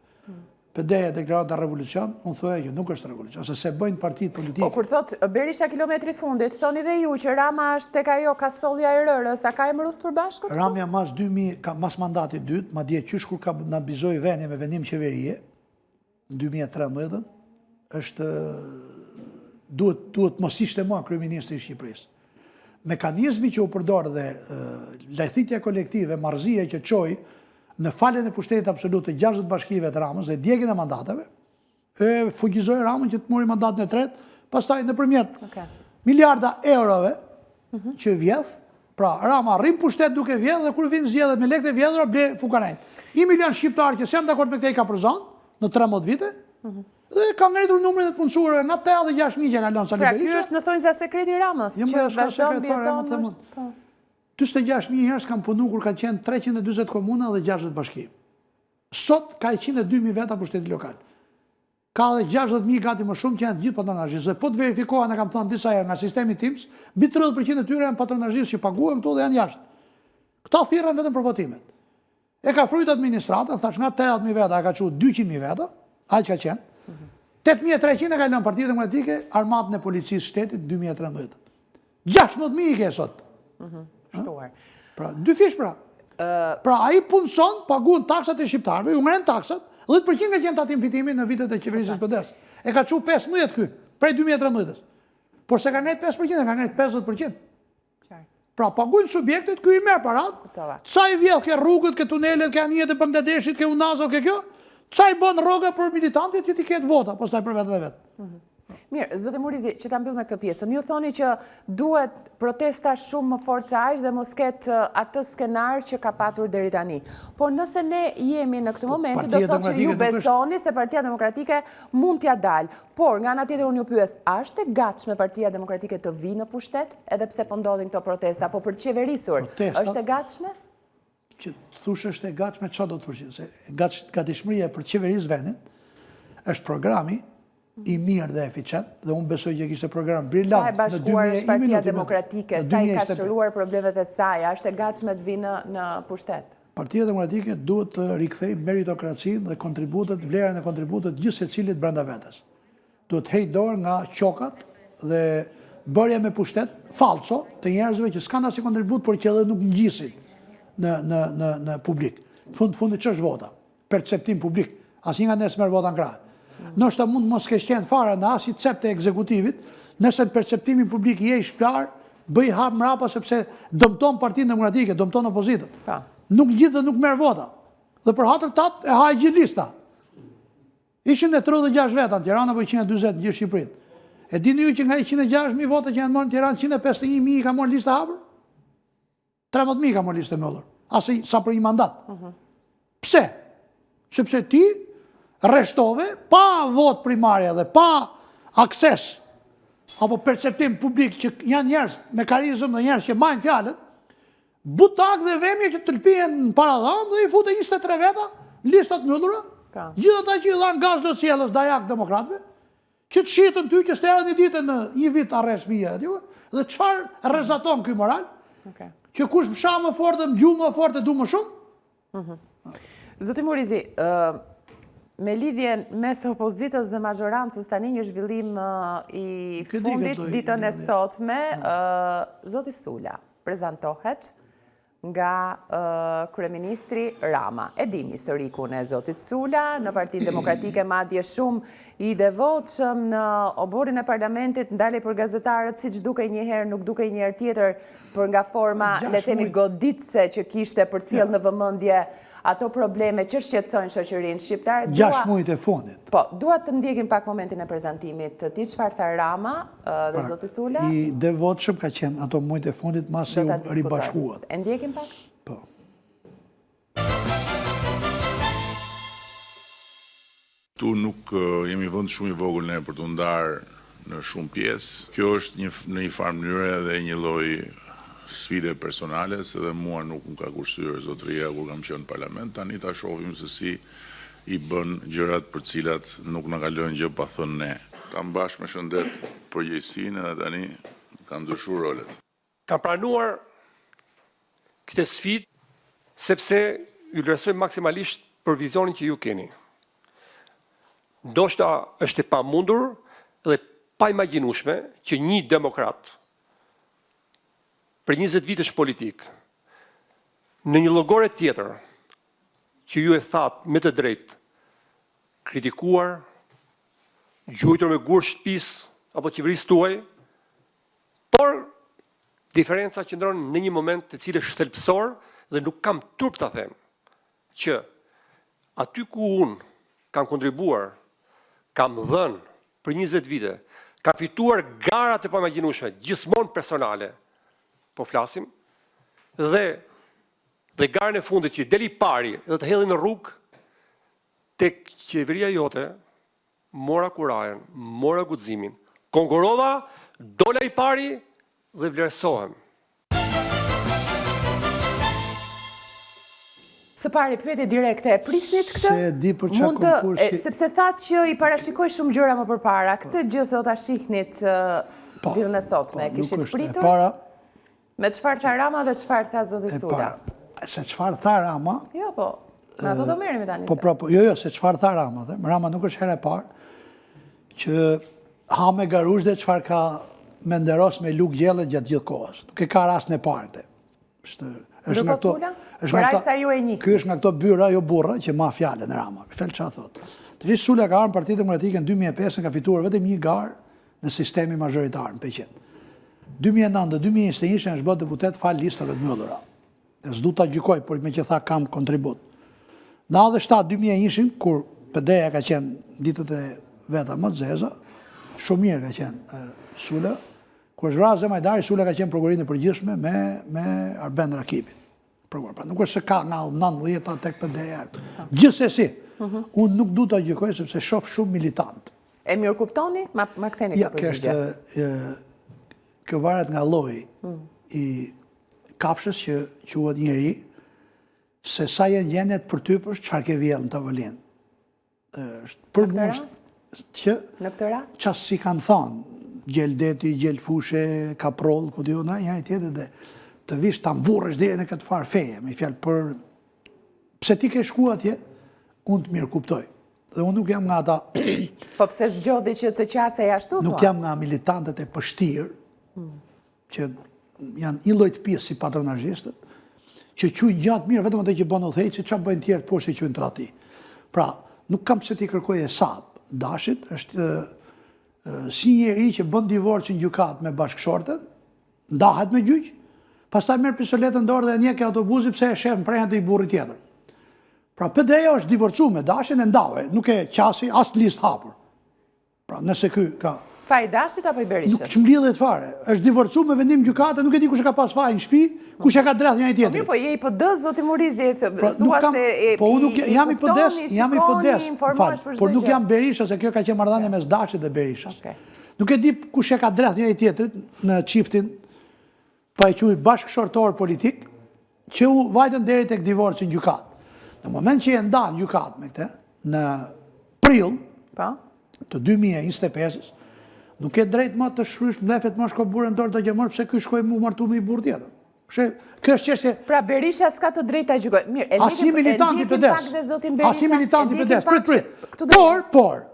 B: PD-ja deklarohet në revolucion, unë thoya që nuk është revolucion, se bëjnë partitë politike.
A: Po kur thot Berisha kilometri fundit, thoni dhe ju që Rama është tek ajo kasollja e rërës, a ka emërus të përbashkët?
B: Ramja mas mandatit dytë, ma dje qysh kur ka në bizoj venje me vendim qeverie, në 2013, është duhet mos ishte mua kryeministri i Shqipërisë. Mekanizmi që u përdor dhe lajthitja kolektive, marzia që qoj në falen e pushtetit absolut të 60 bashkive të Ramës dhe djegin e mandateve, e fugizoj Ramën që të mori mandatin e tretë, pastaj nëpërmjet miliarda eurove që vjedh, pra Rama rrim pushtet duke vjedh dhe kur vinë zgjedhjet me lekët e vjedhura ble fukanajt. 1 milion shqiptarë që s'janë dakord me këtë i ka përzon në 13 vite, dhe ka ngritur numrin e të punësuarve nga 86.000 që ka lënë Sali Berisha.
A: Pra ky është në thonjza sekreti Ramës, që vazhdon bjeton është.
B: 26.000 njerëz kanë punu kur kanë qenë 340 komuna dhe 60 bashki. Sot ka 102.000 veta pushteti lokal. Ka dhe 60.000 gati më shumë që janë gjithë patronazhistë. Po të verifikohen, e kam thënë disa herë nga sistemi TIMS, mbi 30% e tyre janë patronazhistë që paguhen këtu dhe janë jashtë. Këta thirrën vetëm për votimet. E ka frujt administrata, thash nga 80.000 veta, e ka qu 200.000 veta, aq ka qenë. 8.300 e ka lënë Partia Demokratike, armatën e policisë shtetit 2013. 16.000 i ke sot.
A: Shtuar.
B: Pra, dy fish pra. Pra, a i punëson, paguën taksat e shqiptarëve, ju ngren taksat, 10% nga qenë tatim fitimi në vitet e qeverisës PD-s. E ka qu 15 ky, prej 2013. Por se ka ngret 5%, e ka ngret 50%. Pra, paguën subjektet, ky i merë parat, ca i vjedh ke rrugët, ke tunelet, ke anijet e Bangladeshit, ke unazat, ke kjo, ca i bën rroga për militantit që ti ketë vota, postaj për vetë dhe vetë.
A: Mirë, zote Murizi, që ta mbyll me këtë pjesën, ju thoni që duhet protesta shumë më fort se aq dhe mos ketë atë skenar që ka patur deri tani. Por nëse ne jemi në këtë moment, do thotë që ju besoni se Partia Demokratike mund t'ja dalë. Por nga ana tjetër unë ju pyes, a është e gatshme Partia Demokratike të vinë në pushtet, edhe pse po ndodhin këto protesta, po për të qeverisur, është e gatshme?
B: Që thush është e gatshme, çfarë do të thosh? Se gatishmëria për të qeverisë vendin është programi i mirë dhe eficient, dhe unë besoj që kishte program brillant.
A: Sa e bashkuar është Partia Demokratike, sa i ka shëruar problemet e saj, është e gatshme të vinë në pushtet?
B: Partia Demokratike duhet të rikthejë meritokracinë dhe kontributet, vlerën e kontributet gjithë secilit brenda vetes. Duhet heq dorë nga qokat dhe bërja me pushtet falso të njerëzve që s'kan asnjë kontribut, por që edhe nuk ngjisin në publik. Fundi ç'është vota? Perceptim publik. Asnjë nga ne s'merr vota në krah. Nështë mund mos kesh qenë fare në asi cep të ekzekutivit, nëse në perceptimin publik je i shplar, bëj hap mrapa sepse dëmton Partinë Demokratike, dëmton opozitën. Nuk gjithë dhe nuk merr vota. Dhe për hatër tat e haj gjithë lista. Ishin e 36 veta në Tiranë apo 140 në gjithë Shqipërinë. E dini ju që nga 106.000 vota që janë marrë në Tiranë, 151.000 i ka marrë lista hapur? 13.000 ka marrë lista mëllur. Asi sa për një mandat. Pse? Sepse ti rreshtove pa vot primarja dhe pa akses apo perceptim publik që janë njerëz me karizëm dhe njerëz që majnë fjalën, butak dhe vemje që të lpihen në paradham dhe i fute 23 veta në listat mëllura, gjithë ata që i dhanë gaz do sjellës dajak demokratëve, që të shitën ty që s'terën një ditë në një vit arrest mija, dhe çfarë rrezaton ky moral? Që kush msha më fort dhe më gjumë më fort e du më shumë,
A: Zoti Murizi, me lidhjen mes opozitës dhe majorancës tani një zhvillim i fundit ditën e sotme, zoti Sula prezantohet nga kryeministri Rama. E dim historikun e zotit Sula, në Partinë Demokratike madje shumë i devotshëm në oborin e parlamentit, ndalej për gazetarët, siç dukej një herë, nuk dukej një herë tjetër, për nga forma, le themi, goditse që kishte për cilë në vëmendje ato probleme që shqetësojnë shoqërinë shqiptare.
B: 6 muajt e fundit.
A: Po, dua të ndjekim pak momentin e prezantimit të tij, çfarë tha Rama dhe zoti Sula.
B: I devotshëm ka qenë ato muajt e fundit masi u ribashkuat.
A: E ndjekim pak?
B: Po.
C: Tu nuk jemi vend shumë i vogël ne për të ndarë në shumë pjesë. Kjo është në një farë mënyrë edhe një lloj sfide personale, se dhe mua nuk më ka kursyer zotëria kur kam qenë në parlament. Tani ta shohim se si i bën gjërat për cilat nuk na kalojnë gjë pa thënë ne. Ta mbash me shëndet përgjegjësinë edhe tani kam ndryshuar rolet.
D: Kam pranuar këtë sfidë sepse ju vlerësoj maksimalisht për vizionin që ju keni. Ndoshta është e pamundur dhe pa imagjinueshme që një demokrat për 20 vitesh politik, në një llogore tjetër, që ju e thatë me të drejtë, kritikuar, gjuajtur me gur shtëpisë apo qeverisë tuaj, por diferenca qëndron në një moment të cilës shtelpsor dhe nuk kam turp ta them që aty ku unë kam kontribuar, kam dhënë për 20 vite, kam fituar gara të pamagjinueshme, gjithmonë personale, po flasim, dhe garën e fundit që deli pari dhe të hedhin në rrugë, tek qeveria jote, mora kurajen, mora guximin, konkurova, dola i pari dhe vlerësohem.
A: Së pari, pyetje direkte, e prisnit këtë?
B: Se di për çfarë konkursi.
A: Sepse thatë që i parashikoj shumë gjëra më përpara. Këtë gjë se do ta shihnit ditën e sotme, kishit pritur? Me çfarë tha Rama dhe çfarë tha zoti Sula?
B: Se çfarë tha Rama?
A: Jo, po. Me ato do merremi tani.
B: Jo, se çfarë tha Rama. Rama nuk është herë e parë që ha me garush dhe çfarë ka me nderos me luk gjelle gjatë gjithë kohës. Nuk e ka rastin e parë.
A: Është nga këto. Sa ju e njeh.
B: Ky është nga këto byra, jo burra, që ma fjalën e Rama. Fel çfarë thot. Të gjithë Sula ka ardhur në Partinë Demokratike në 2005, ka fituar vetëm një garë në sistemi mazhoritar në Peqin. 2009-2021 është bërë deputet fal listave të mbyllura. S'du ta gjykoj, por me që tha kam kontribut. Në 97-2001, kur PD-ja ka qenë ditët e veta më të zeza, shumë mirë ka qenë Sula, kur është vrarë Zemhajdari, Sula ka qenë prokurorinë e përgjithshme me Arben Rakipin. Pra nuk është se ka nga 90 tek PD-ja. Gjithsesi, unë nuk du ta gjykoj sepse shoh shumë militant.
A: E mirë kuptoni? Ma ktheni këtë përgjigje.
B: Kjo varet nga lloji i kafshës që quhet njeri, se sa janë gjendet për typësh, çfarë ke vjellë në tavolinë. Për
A: Në këtë rast?
B: Ças si kanë thënë, gjeldeti, gjeldfushe, kaproll, ku diu na, janë tjetër dhe të vish ta mburrësh deri në këtë farë feje, me fjalë për pse ti ke shku atje, unë të mirë kuptoj. Dhe unë nuk jam nga ata.
A: Po pse zgjodhi që të qasej ashtu?
B: Nuk jam nga militantët e pështirë, që janë një lloj të pjesë si patronazhistët, që quajnë gjatë mirë vetëm ato që bën udhëheq, që çfarë bëjnë tjerë poshtë që quajnë tradhti. Pra, nuk kam pse ti kërkoj hesab. Dashit është si njeri që bën divorcin gjykat me bashkëshorten, ndahet me gjyq, pastaj merr pistoletën dorë dhe njeh autobusi pse e shef mprejnë të i burri tjetër. Pra, PD-ja është divorcuar me Dashin e ndave, nuk e qasi as listë hapur. Pra, nëse ky ka
A: Faj Dashit apo i Berishës?
B: Nuk çmlidhet fare. Është divorcuar me vendim gjykate, nuk e di kush e ka pas faj në shtëpi, kush e ka drejt njëri tjetrit.
A: Mirë, po je i PD-s, zoti Murizi,
B: po unë nuk jam i PD-s, jam i PD-s, por nuk jam Berisha, se kjo ka qenë marrëdhënie mes Dashit dhe Berishës. Nuk e di kush e ka drejt njëri tjetrit në çiftin, pa e quajtur bashkëshortor politik, që u vajtën deri tek divorci në gjykat. Në moment që e ndan gjykat me këtë, në prill të 2025-s, nuk e drejt më të shrysh mlefet më shko burën dorë të gjemër, pse ky shkoj mu martu me i burë tjetër. Kjo është çështje.
A: Pra Berisha s'ka të drejta gjykoj. Mirë,
B: Asnjë militant i PD-s.
A: Pak dhe zotin Berisha.
B: Asnjë militant i PD-s. Prit. Por,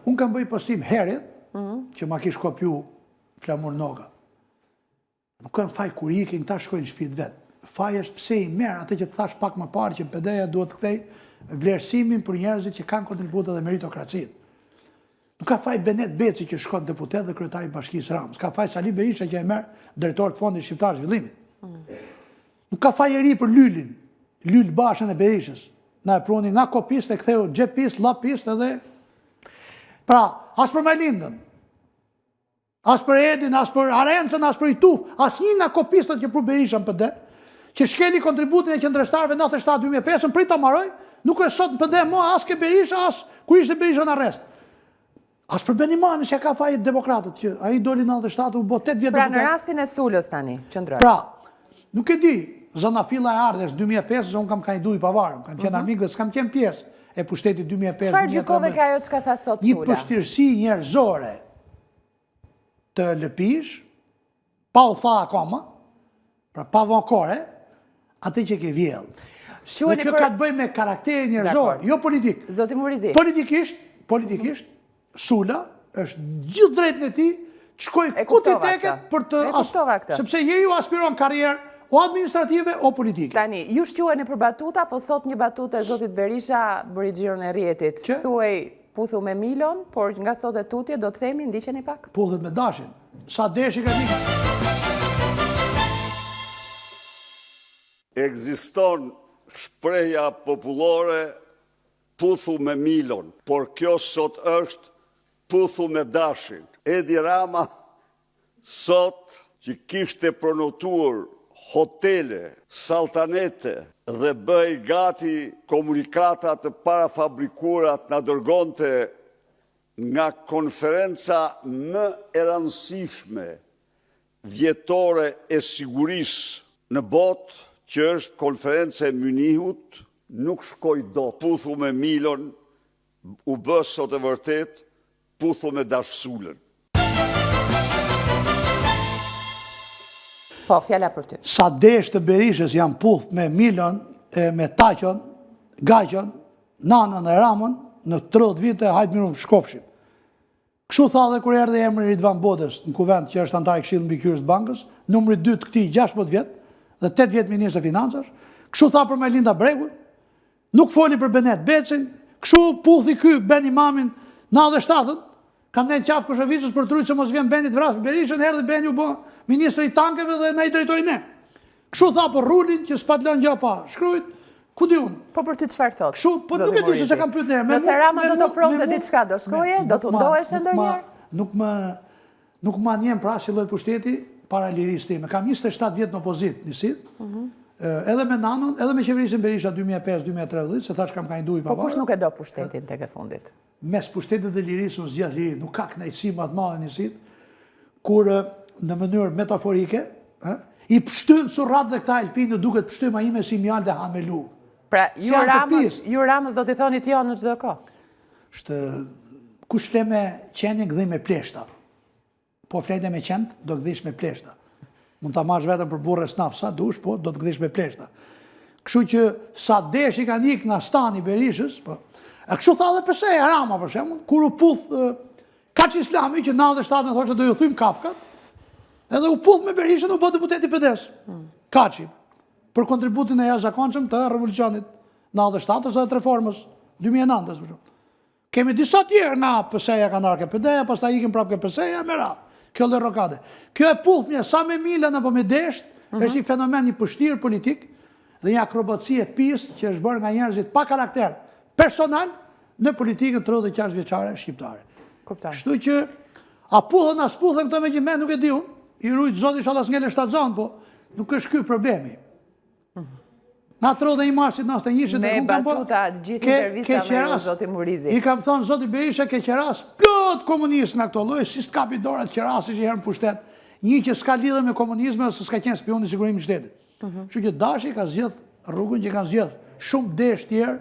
B: unë kam bëj postim herët që ma kish kopju Flamur Noga. Nuk kanë faj kur ikin, ta shkojnë në shtëpitë vet. Faji është pse i merr atë që të thash pak më parë që PD-ja duhet të kthej vlerësimin për njerëzit që kanë kontributë dhe meritokracinë. Nuk ka faj Benet Beci që shkon deputet dhe kryetari i Bashkisë Ramës. Ka faj Sali Berisha që e merr drejtor të Fondit Shqiptar Zhvillimit. Nuk ka faj e ri për Lylin, Lyl Bashën e Berishës. Na e pruni, na kopist e ktheu xhepist, llapist edhe. Pra, as për Majlindën, as për Edin, as për Arencën, as për Ituf, as një nga kopistët që për Berisha në PD, që shkeli kontributin e qendrështarëve 97-2005, prit ta marroj, nuk është sot në PD mo as ke Berisha, as kur ishte Berisha në arrest. As për Benimami që ka fajit demokratët, që a i doli 97, u bo 8 vjetë
A: Pra
B: deputet.
A: në rastin e Sulës tani, qëndroj.
B: Pra, nuk e di, zona filla e ardhes 2005, unë kam kandidu i pavarëm, kam qenë armik dhe s'kam qenë pjesë e pushtetit 2005-2013.
A: Çfarë gjykove ka ajo çka tha sot
B: Një
A: Sula?
B: përshtirësi njerëzore të lëpish, pa u tha akoma, pra pa vonkore, atë që ke vjellë. Dhe kjo ka të bëj me karakterin njerëzor, jo politik.
A: Zoti Murizi.
B: Politikisht, Sula është gjithë drejt në ti të shkoj ku ti teket për të... Sepse njeri ju aspiron karrierë o administrative o politike.
A: Tani, ju shqueni për batuta, po sot një batuta e zotit Berisha bëri xhiron e rrjetit. Thuaj puthu me Milon, por nga sot e tutje do të themi ndiqeni pak.
B: Puthet me dashin. Sa deshi ka një...
E: Ekziston shprehja popullore puthu me Milon, por kjo sot është puthu me dashin. Edi Rama sot që kishte pronotuar hotele, saltanete dhe bëj gati komunikatat të parafabrikurat na dërgonte nga konferenca më e rëndësishme vjetore e sigurisë në botë, që është konferenca e Munihut, nuk shkoj do. Puthu me Milon u bë sot e vërtet, puthu me Sulën.
A: Po, fjala për ty.
B: Sa desh të Berishës janë puth me Milon, me Taqon, Gaqon, Nanën e Ramën, në 30 vite, hajtë miru shkofshim. Kështu tha dhe kur erdhe emri Ridvan Bodës në kuvent që është antar i Këshillit Mbikëqyrës të Bankës, numri 2 të këtij 16 vjet dhe 8 vjet ministër e financash. Kështu tha për Majlinda Bregun, nuk foli për Benet Becin, kështu puthi ky Ben Imamin 97-ën, kanë në qafë Koshovicës për trujtë se mos vjen Benit vrasë Berishën, herë dhe Beni u bë ministri i tankeve dhe na i drejtoi ne. Kështu tha për Rulin që s'pat lënë gjë pa shkruajt, ku di unë.
A: Po për ty çfarë thot?
B: Kështu, po nuk e di se kam pyet ne.
A: Nëse Rama do të ofronte diçka do shkoje, do të ndohesh ndonjëherë?
B: Nuk ma njem pra si lloj pushteti para lirisë time. Kam 27 vjet në opozitë nisit. Edhe me Nanën, edhe me qeverisin Berisha 2005-2013, se thash kam kandidu i pavarë.
A: Po kush nuk e do pushtetin tek e fundit?
B: Mes pushtetit dhe lirisë unë zgjas liri, nuk ka kënaqësi më të madhe nisit, kur në mënyrë metaforike, i pështyn surrat dhe këta Alpinë duket pështyma ime si mjalë dhe hanë me lugë.
A: Pra, ju Ramës do t'i thoni t'jo në çdo kohë?
B: Kush fle me qenin gdhi me pleshta. Po flejte me qend, do gdhish me pleshta. Mund ta marrësh vetëm për burrë snaf sa dush, po do të gdhish me pleshta. Kështu që sa desh i kanë ikë nga stani Berishës, po. E kështu tha dhe Peseja Rama për shembull, kur u puth Kaç Islami që 97-ën thoshte do ju thym Kafkat, edhe u puth me Berishën u bë deputet i PD-s. Kaçi për kontributin e jashtëzakonshëm të revolucionit 97-s dhe të reformës 2009-s për shembull. Kemi disa tjerë nga Peseja kanë arke PD-ja, pastaj ikin prapë ke Peseja me radhë. Kjo dhe rokade. Kjo e puthmja sa me Milan apo me Desht, është një fenomen, një pështirë politik dhe një akrobaci e pistë që është bërë nga njerëzit pa karakter personal në politikën 36 vjeçare shqiptare. Kështu që a puthën as puthën këto me gjime nuk e di unë, i rujtë zoti inshallah s'ngele shtatzon, po nuk është ky problemi. Na 31 marsit 91
A: me batuta gjithë intervista me zoti Murizi.
B: I kam thonë zoti Berisha ke qeras plot komunist nga këto lloj, si s'kapi dorat qerasi që herën pushtet, një që s'ka lidhje me komunizmin ose s'ka qenë spion i sigurimit të shtetit. Kështu që Dashi ka zgjedh rrugën që ka zgjedh. Shumë desh tjerë.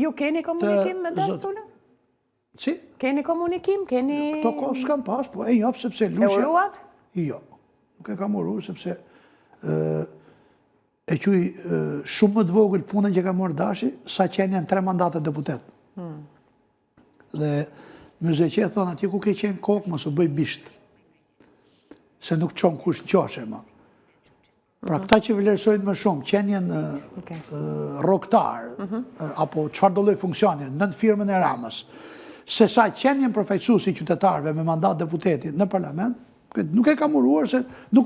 A: Ju keni komunikim me Dashulën?
B: Si?
A: Keni komunikim? Keni...
B: Këto kohë s'kam pas, po e njoh sepse Lusha...
A: E uruat?
B: Jo. Nuk e kam uru sepse e quj shumë më të vogël punën që ka marrë Dashi, sa qenjen 3 mandate deputet. Dhe Myzeqe thonë atje ku ke qenë kokë, mos u bëj bisht. Se nuk qonë kush në qoshe, ma. Pra këta që vlerësojnë më shumë, qenjen rroktar, apo qëfar do lloj funksioni, nën firmën e Ramës, se sa qenjen përfaqësues si qytetarëve me mandat deputeti në parlament, nuk e kam uruar se nuk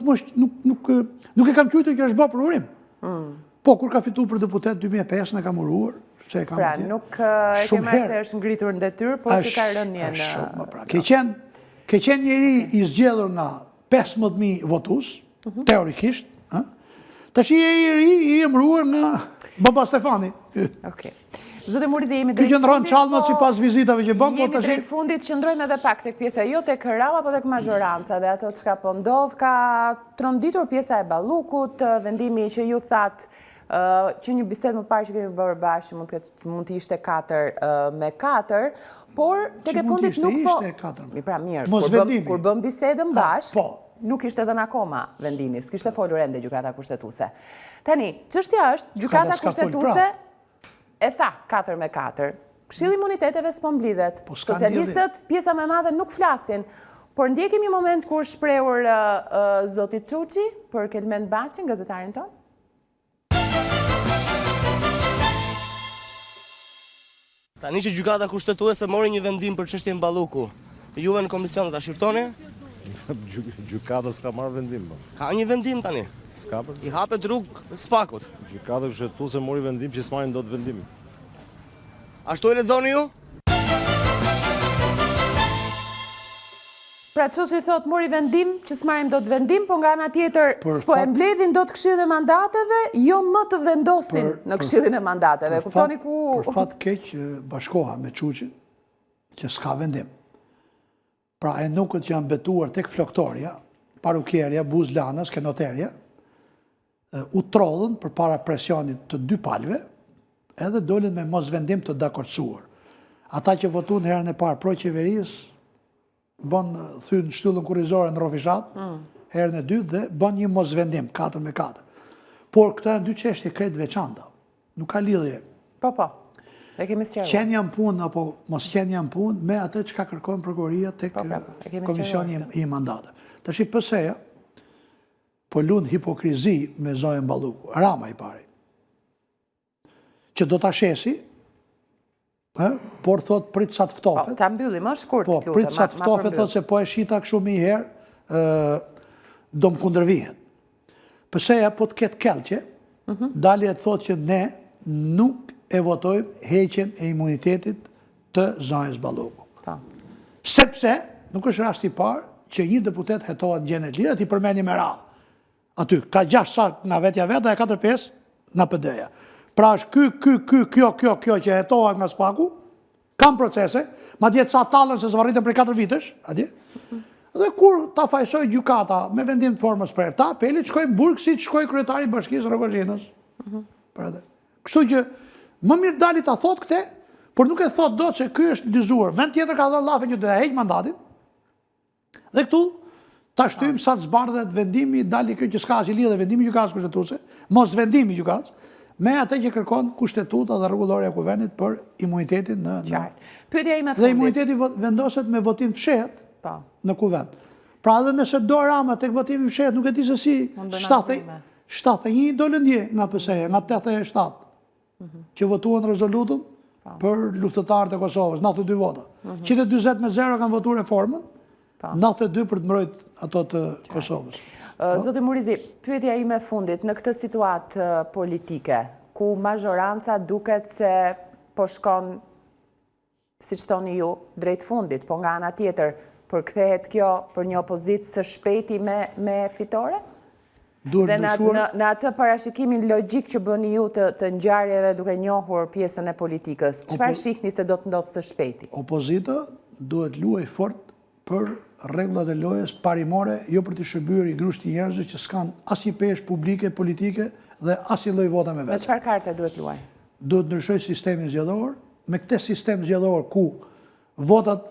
B: e kam qujtë që është bërë për urim. Po, kur ka fitu për deputet 2005 në kam uruar, se e kam
A: Pra,
B: atje.
A: nuk e ke marrë se është ngritur në detyrë, por që ka rënje në...
B: Shumë, pra. Ke qenë njeri i zgjedhur nga 15.000 votus, teorikisht, tash i ri i emëruar nga Baba Stefani.
A: Okej. Zotë Murizi, jemi
B: Ky
A: drejt
B: qëndron
A: fundit,
B: çalmat sipas vizitave që bëm, po
A: jemi
B: tash
A: drejt fundit, qëndrojmë edhe pak tek pjesa jo tek Rama, po tek majoranca dhe ato çka po ndodh, ka tronditur pjesa e Ballukut, vendimi që ju thatë që një bisedë më parë që kemi bërë bashkë mund të ishte 4-4, por tek e fundit nuk po... Pra mirë, kur bëm bisedën bashkë, nuk ishte dhënë akoma vendimi, s'kishte folur ende gjykata kushtetuese. Tani, çështja është, gjykata kushtetuese e tha 4-4. Këshilli imuniteteve s'po mblidhet. Socialistët, pjesa më e madhe nuk flasin. Por ndjekim një moment kur shprehur zoti Çuçi për Kelmen Baçin, gazetarin ton.
F: Tani që gjykata kushtetuese mori një vendim për çështjen Balluku, juve në komision ta shqyrtoni?
G: Gjykata s'ka marrë vendim.
F: Ka një vendim tani.
G: S'ka për.
F: I hapet rrugë Spakut.
G: Gjykata kushtetuese mori vendim që s'marrin dot vendim.
F: Ashtu e lexoni ju?
A: Pra Çuçi thot mori vendim që s'marrim dot vendim, po nga ana tjetër s'po e mbledhin dot këshillin e mandateve, jo më të vendosin në këshillin e mandateve. Kuptoni ku...
B: Për fat keq bashkoha me Çuçin që s'ka vendim. Pra e nukët që janë betuar tek floktoria, parukjerja, buzlanës, kenoterja, u trodhën për para presionit të 2 palëve, edhe dolin me mos vendim të dakordsuar. Ata që votuan herën e parë pro qeverisë, bën thyn shtyllën kurrizore në Rofishat, herën e dytë dhe bën një mos vendim 4-4. Por këto janë 2 çështje krejt veçanta. Nuk ka lidhje.
A: Po. E kemi sqaruar.
B: Qenë janë punë apo mos qenë janë punë me atë çka kërkon prokuroria tek komisioni i mandateve. Tash PS-ja po lund hipokrizi me zonën Balluku. Rama i pari. Që do ta shesi, por thot prit sa të ftofet.
A: Ta mbyllim, është shkurt,
B: lutem. Po, prit sa të ftofet, thot se po e shita kështu më herë, do më kundërvihet. PS-ja po të ketë kelqe, dalje të thot që ne nuk e votojmë heqjen e imunitetit të zonës Balluku. Sepse, nuk është rasti parë që një deputet hetohet në gjenet lidhe, ti përmeni me radhë. Aty, ka 6 sak nga vetja veta e 4-5 nga PD-ja. Pra është kjo që hetohet nga Spaku, kam procese, ma djetë sa talën se zvarritën për 4 vitesh, atje. Dhe kur ta fajsoj gjykata me vendim të formës për ta, apelit shkojnë burg si që shkoj kryetari bashkisë Rogozhinës. Kështu që më mirë dali ta thot këte, por nuk e thot do që ky është dizuar. Vend tjetër ka dhënë llafe që do e heq mandatin. Dhe këtu ta shtyjmë sa të zbardhet vendimi, dali kjo që s'ka as i lidhje vendimi gjykatës kushtetuese, mos vendimi gjykatës, me atë që kërkon kushtetuta dhe rregulloria e kuvendit për imunitetin në
A: Pyetja ime fundit.
B: Dhe imuniteti vendoset me votim të fshehtë në kuvend. Pra edhe nëse do Rama tek votimi i fshehtë, nuk e di se si 71 dolën ndje nga PS-ja, nga 87 që votuan rezolutën për luftëtarët e Kosovës, 92 vota. 140-0 kanë votuar reformën, 92 për të mbrojtë ato të Kosovës.
A: Zoti Murizi, pyetja ime fundit, në këtë situatë politike, ku majoranca duket se po shkon, si që thoni ju, drejt fundit, po nga ana tjetër, përkthehet kjo për një opozitë së shpejti me fitore? Dhe në atë parashikimin logjik që bëni ju të ngjarjeve duke njohur pjesën e politikës, çfarë shihni se do të ndodhë së shpejti?
B: Opozita duhet luaj fort për rregullat e lojës parimore, jo për të shërbyer i grusht të njerëzve që s'kan asnjë peshë publike, politike dhe asnjë lloj vota me vetë.
A: Me çfarë karte duhet luaj?
B: Duhet ndryshoj sistemin zgjedhor, me këtë sistem zgjedhor ku votat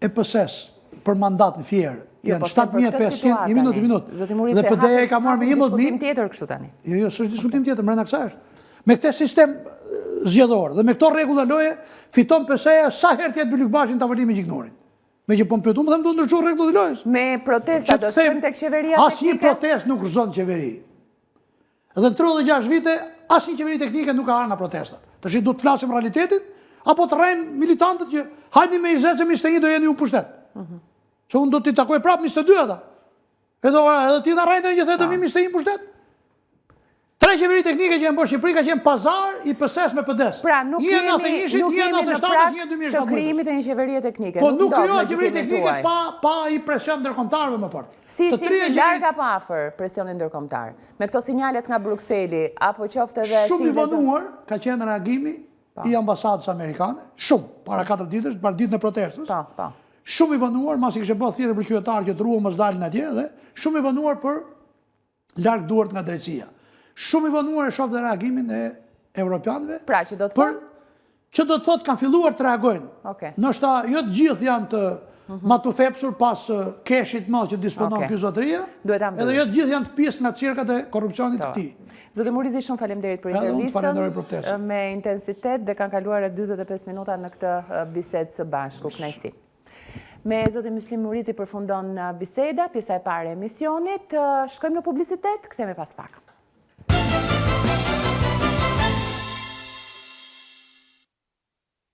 B: e PS-s për mandat në Fierë, janë
A: po them për këtë
B: 7.500,
A: situatë
B: një
A: tani.
B: minutë.
A: Zoti Muri,
B: Dhe
A: se
B: PD e ka marrë me
A: hapet
B: 11.000.
A: diskutim tjetër kështu tani.
B: Jo, s'është diskutim tjetër, mbrenda kësaj është. Me këtë sistem zgjedhor dhe me këto rregulla loje, fiton PSE sa herë të jetë Bylykbashin tavolimi me Gjignorin. Me që po më pyetun, më them do ndryshuar rregullat e lojës.
A: Me protesta do shkojmë tek qeveria
B: Asnjë
A: teknike?
B: protestë nuk rrëzon qeveri. Dhe në 36 vite, asnjë qeveri teknike nuk ka ardhur në protesta. Tash do të flasim realitetin, apo të rrejmë militantët që hajde me 20 se 21 do jeni ju pushtet. Se unë do t'i takoj prapë 22 ata. Edhe ti në rrejtë që the do vi 21 pushtet. 3 qeveri teknike që janë bërë Shqipëri ka qenë pazar i PS-s me PD-s.
A: Pra nuk jemi në prak të krijimit të një qeverie teknike.
B: Po nuk krijohet qeveri teknike pa i presion ndërkombëtarëve më fort.
A: Si shihni larg apo afër presionin ndërkombëtar? Me këto sinjalet nga Brukseli apo qoftë edhe
B: shumë i vonuar ka qenë reagimi i ambasadës amerikane, shumë, para 4 ditësh, para ditën e protestës.
A: Po.
B: Shumë i vonuar, masi kishte bërë thirrje për qytetarë që të ruan mos dalin atje dhe shumë i vonuar për larg duart nga drejtësia. Shumë i vonuar e shoh dhe reagimin e evropianëve.
A: Pra që do të thotë
B: që do të thotë kanë filluar të reagojnë.
A: Okej.
B: Ndoshta jo të gjithë janë të matufepsur pas keshit madh që disponon ky zotëria. Edhe jo të gjithë janë të pjesë nga cirkat e korrupsionit të tij.
A: Zotë Murizi, shumë faleminderit për intervistën me intensitet dhe kanë kaluar 45 minuta në këtë bisedë së bashku. Kënaqësi. Me zotin Myslim Murizi përfundon biseda, pjesa e parë e emisionit. Shkojmë në publicitet, kthehemi pas pak.